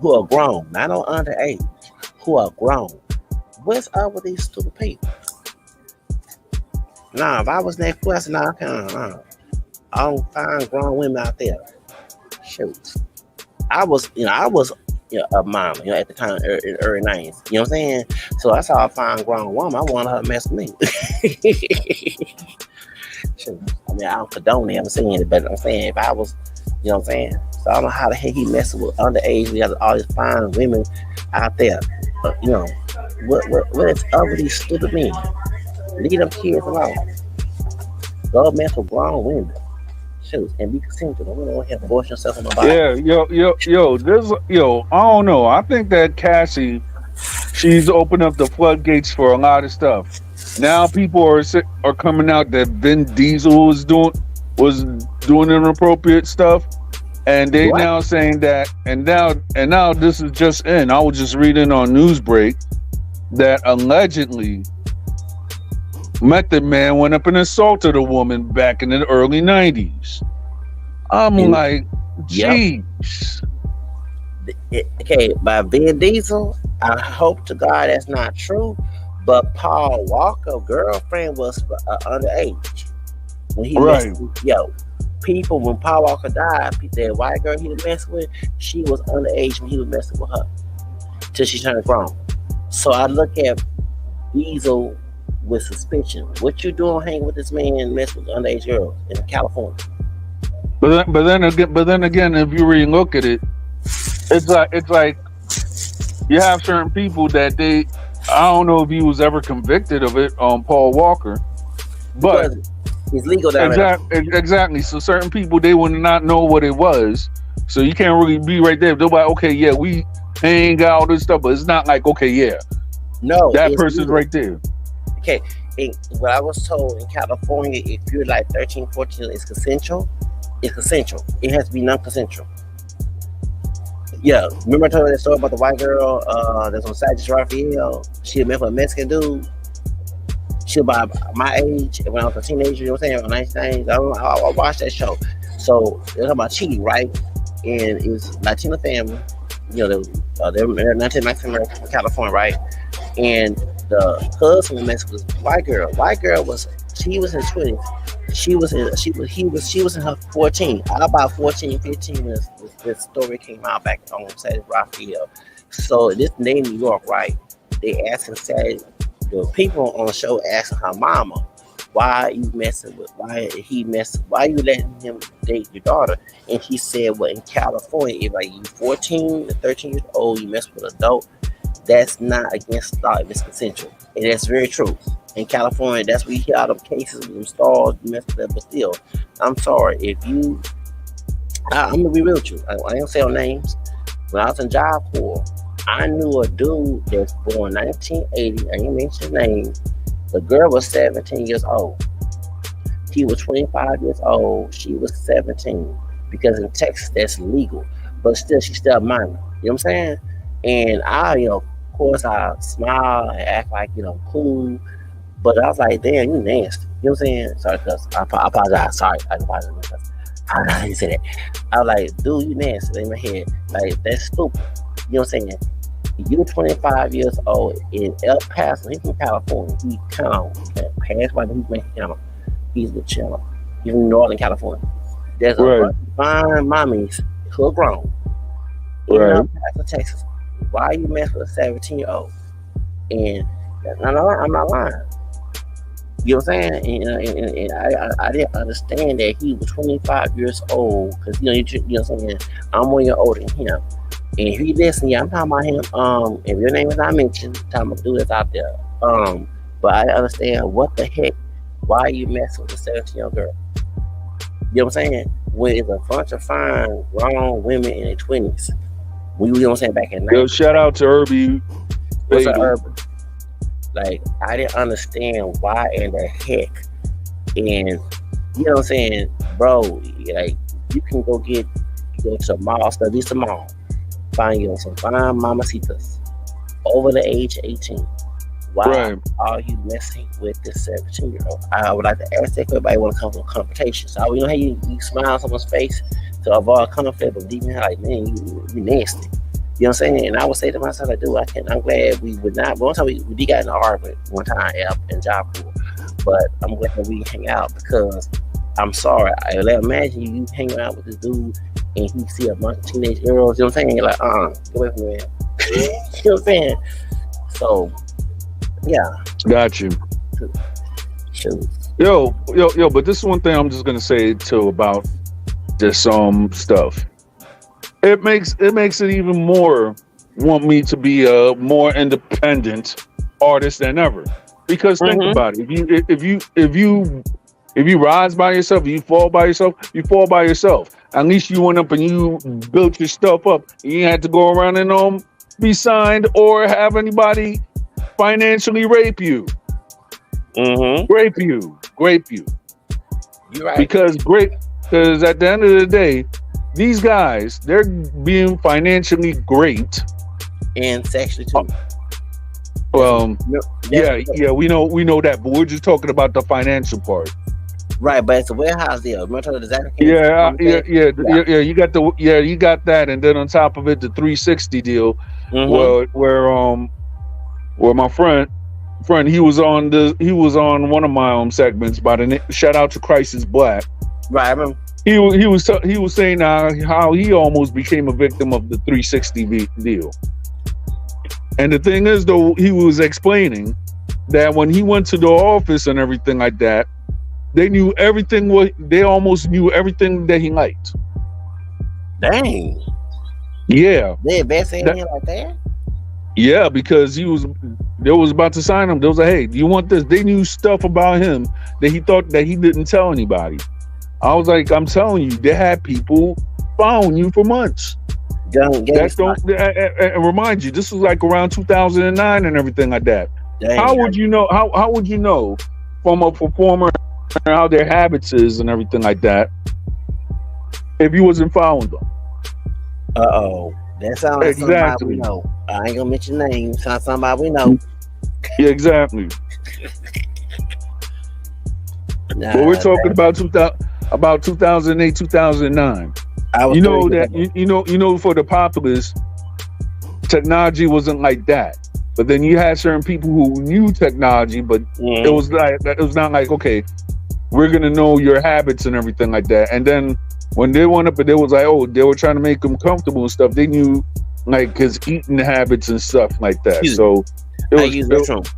Who are grown, not on underage. Who are grown. What's up with these stupid people? Nah, if I was next question, I don't find grown women out there. Shoot. I was a mom, at the time, in early 90s. You know what I'm saying? So I saw a fine grown woman. I wanted her to mess with me. Shoot. I mean, I don't condone it. I'm saying it, but I'm saying if I was, you know what I'm saying? So I don't know how the heck he messing with underage. We got all these fine women out there. What is up with these stupid men? Leave them kids alone. Go mess with grown women. Shoot, and be consensual. We don't have to force yourself on nobody. Yeah, I don't know. I think that Cassie, she's opened up the floodgates for a lot of stuff. Now people are coming out that Vin Diesel was doing inappropriate stuff, and they now saying that, and now this is just in. I was just reading on Newsbreak that allegedly Method Man went up and assaulted a woman back in the early 90s. I'm like, jeez. Okay, by Vin Diesel, I hope to God that's not true. But Paul Walker girlfriend was underage when he people when Paul Walker died, that white girl he was messing with, she was underage when he was messing with her till she turned grown. So I look at Diesel with suspicion. What you doing hanging with this man and mess with underage girls in California? But then again, if you really look at it, it's like you have certain people that I don't know if he was ever convicted of it on Paul Walker, but it's legal down there. Exactly. So certain people, they would not know what it was. So you can't really be right there. They're like, okay, yeah, we hang out and stuff, but it's not like, okay, yeah, no, that person's legal. Right there. Okay, what I was told in California, if you're like 13, 14, it's consensual. It's consensual. It has to be non-consensual. Yeah, remember I told you that story about the white girl that's on Sagittarius Raphael? She had met for a Mexican dude. She was about my age when I was a teenager, you know what I'm saying? Around 1990s. I watched that show. So they're talking about cheating, right? And it was Latino family. You know, they were 19 Mexican from California, right? And the husband in Mexico was a white girl. White girl she was in her 20s. She was in her 14. About 14, 15 when this story came out back on Saturday Raphael. So this name New York, right? They asked him, said the people on the show asking her mama, why you letting him date your daughter? And he said, well, in California, if like you 14 to 13 years old, you mess with an adult, that's not against law, it's consensual. And that's very true. In California, that's where you hear all them cases with them stars, you mess with them, but still, I'm sorry, I'm gonna be real with you. I ain't gonna say no names. When I was in Job Corps, I knew a dude that's born 1980, I ain't mention his name. The girl was 17 years old. He was 25 years old. She was 17. Because in Texas, that's legal. But still, she's still a minor. You know what I'm saying? And of course, I smile and act like, cool. But I was like, damn, you nasty. You know what I'm saying? Sorry, cuz. I apologize. Sorry. I apologize. I didn't say that. I was like, dude, you nasty in my head. Like, that's stupid. You know what I'm saying? You're 25 years old in El Paso. He's from California. He count. Past white, he's making count. He's the channel. He's in Northern California. There's a fine mommies who are grown in El Paso, Texas. Why you mess with a 17-year-old? And I'm not lying. You know what I'm saying? And I didn't understand that he was 25 years old because you know what I'm saying. I'm 1 year older than him. And if you listen, I'm talking about him. If your name is not mentioned, I'm talking about dude that's out there. But I understand what the heck. Why you messing with a 17-year-old girl? You know what I'm saying? When it's a bunch of fine, grown women in their 20s. You know what I'm saying? Back in the 90s. Shout out to Herbie. What's up, Urban? Like, I didn't understand why in the heck. And, you know what I'm saying? Bro, like, you can go to the mall, study the mall. Find you some fine mamacitas over the age of 18. Why are you messing with this 17-year-old? I would like to ask that everybody want to come from confrontation. So you know how you smile on someone's face to avoid conflict, but deep in like, man, you nasty. You know what I'm saying? And I would say to myself, like, dude, I'm glad we would not. One time we got in an argument one time in Job Corps, but I'm glad we hang out because I'm sorry. Imagine you hanging out with this dude and he see a bunch of teenage girls. You know what I'm saying? You're like, get away from me, man. You know what I'm saying? So, yeah. Got you. Shoot. Yo, but this is one thing I'm just gonna say too about this stuff. It makes it even more want me to be a more independent artist than ever. Because think about it. If you rise by yourself, you fall by yourself, you fall by yourself. At least you went up and you built your stuff up. You had to go around and be signed or have anybody financially rape you. Rape you. You're right. Because at the end of the day, these guys, they're being financially great. And sexually too. Yeah, we know that, but we're just talking about the financial part. Right, but it's a warehouse deal. Remember the designer? You got that, and then on top of it, the 360 deal, where my friend, he was on one of my segments shout out to Crisis Black. Right, I remember. He was saying how he almost became a victim of the 360 deal. And the thing is, though, he was explaining that when he went to the office and everything like that, they knew everything. They almost knew everything that he liked. Dang. Yeah. They invested in him like that? Yeah, because they was about to sign him. They was like, hey, do you want this? They knew stuff about him that he thought that he didn't tell anybody. I was like, I'm telling you, they had people following you for months. Remind you, this was like around 2009 and everything like that. Dang. How would you know? How would you know from a performer how their habits is and everything like that if you wasn't following them? That sounds like somebody we Exactly. know. I ain't gonna mention names. Sounds like somebody we know. Yeah, exactly. Nah, But we're talking about 2008, 2009. I was You 30 know years that old. you know for the populace, technology wasn't like that. But then you had certain people who knew technology, but it was not like, okay, we're gonna know your habits and everything like that. And then when they went up and they was like, oh, they were trying to make him comfortable and stuff. They knew like his eating habits and stuff like that. Excuse me. So it I was. use restroom.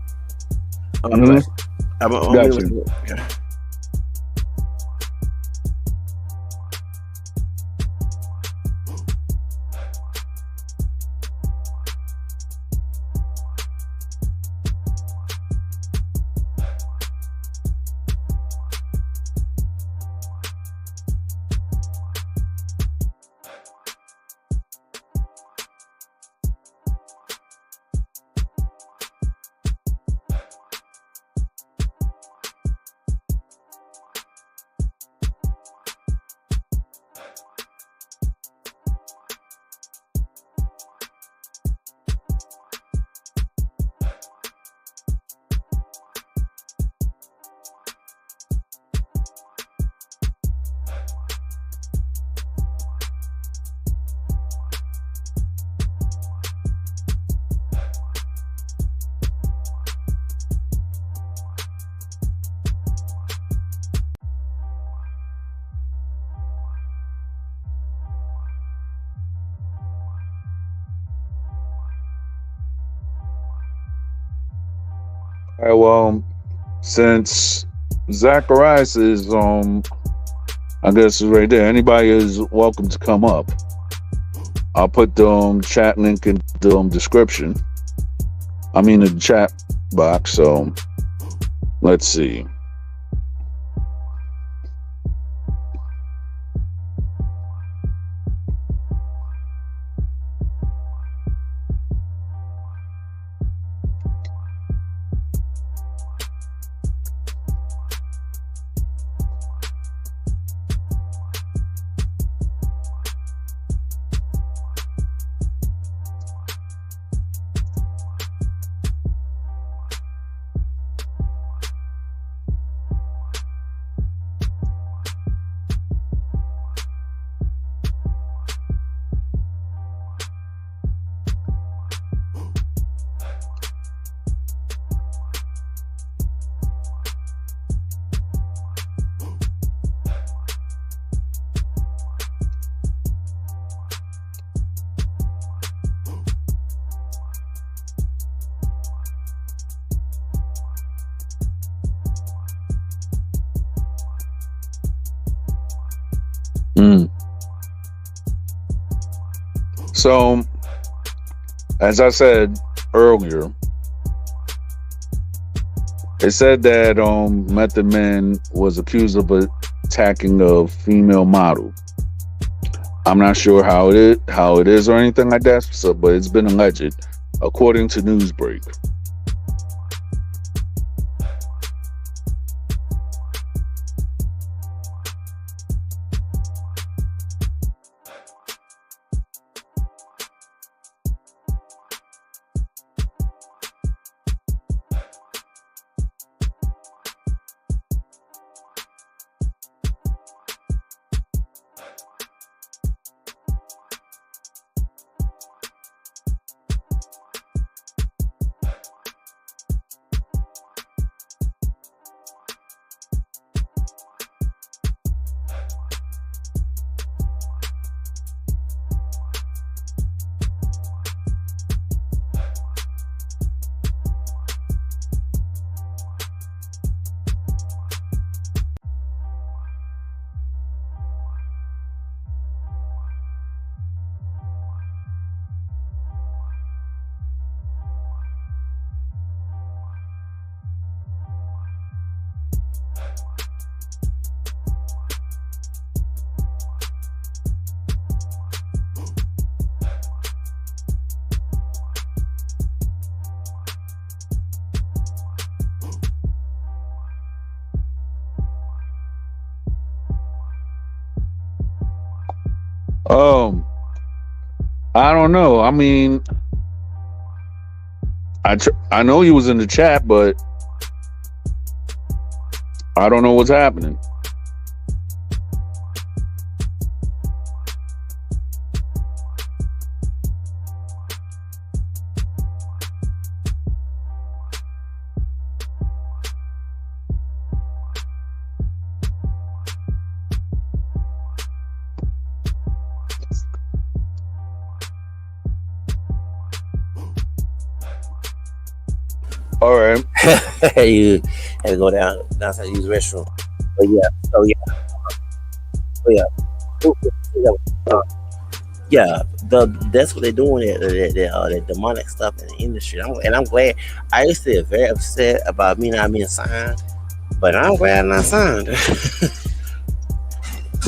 Mhm. Gotcha. All right, well, since Zacharias is I guess is right there. Anybody is welcome to come up. I'll put the chat link in the description. I mean the chat box. So let's see. So, as I said earlier, it said that Method Man was accused of attacking a female model. I'm not sure how it is or anything like that. So, but it's been alleged, according to Newsbreak. I don't know. I mean, I know he was in the chat, but I don't know what's happening. All right. You had to go downstairs to use the restroom. But yeah, yeah, that's what they're doing. The demonic stuff in the industry, I'm glad. I used to get very upset about me not being signed, but I'm glad I'm not signed.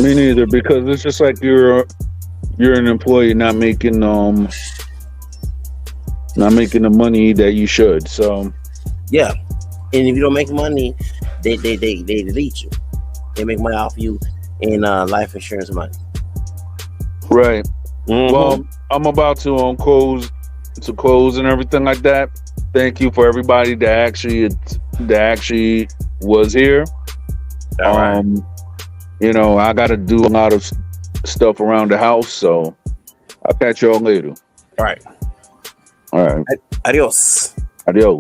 Me neither, because it's just like you're an employee not making the money that you should. So yeah, and if you don't make money, they delete you. They make money off you in life insurance money. right. Mm-hmm. Well, I'm about to close and everything like that. Thank you for everybody that actually was here. All right. You know, I got to do a lot of stuff around the house, so I'll catch y'all later. All right. All right. Adios. Adios.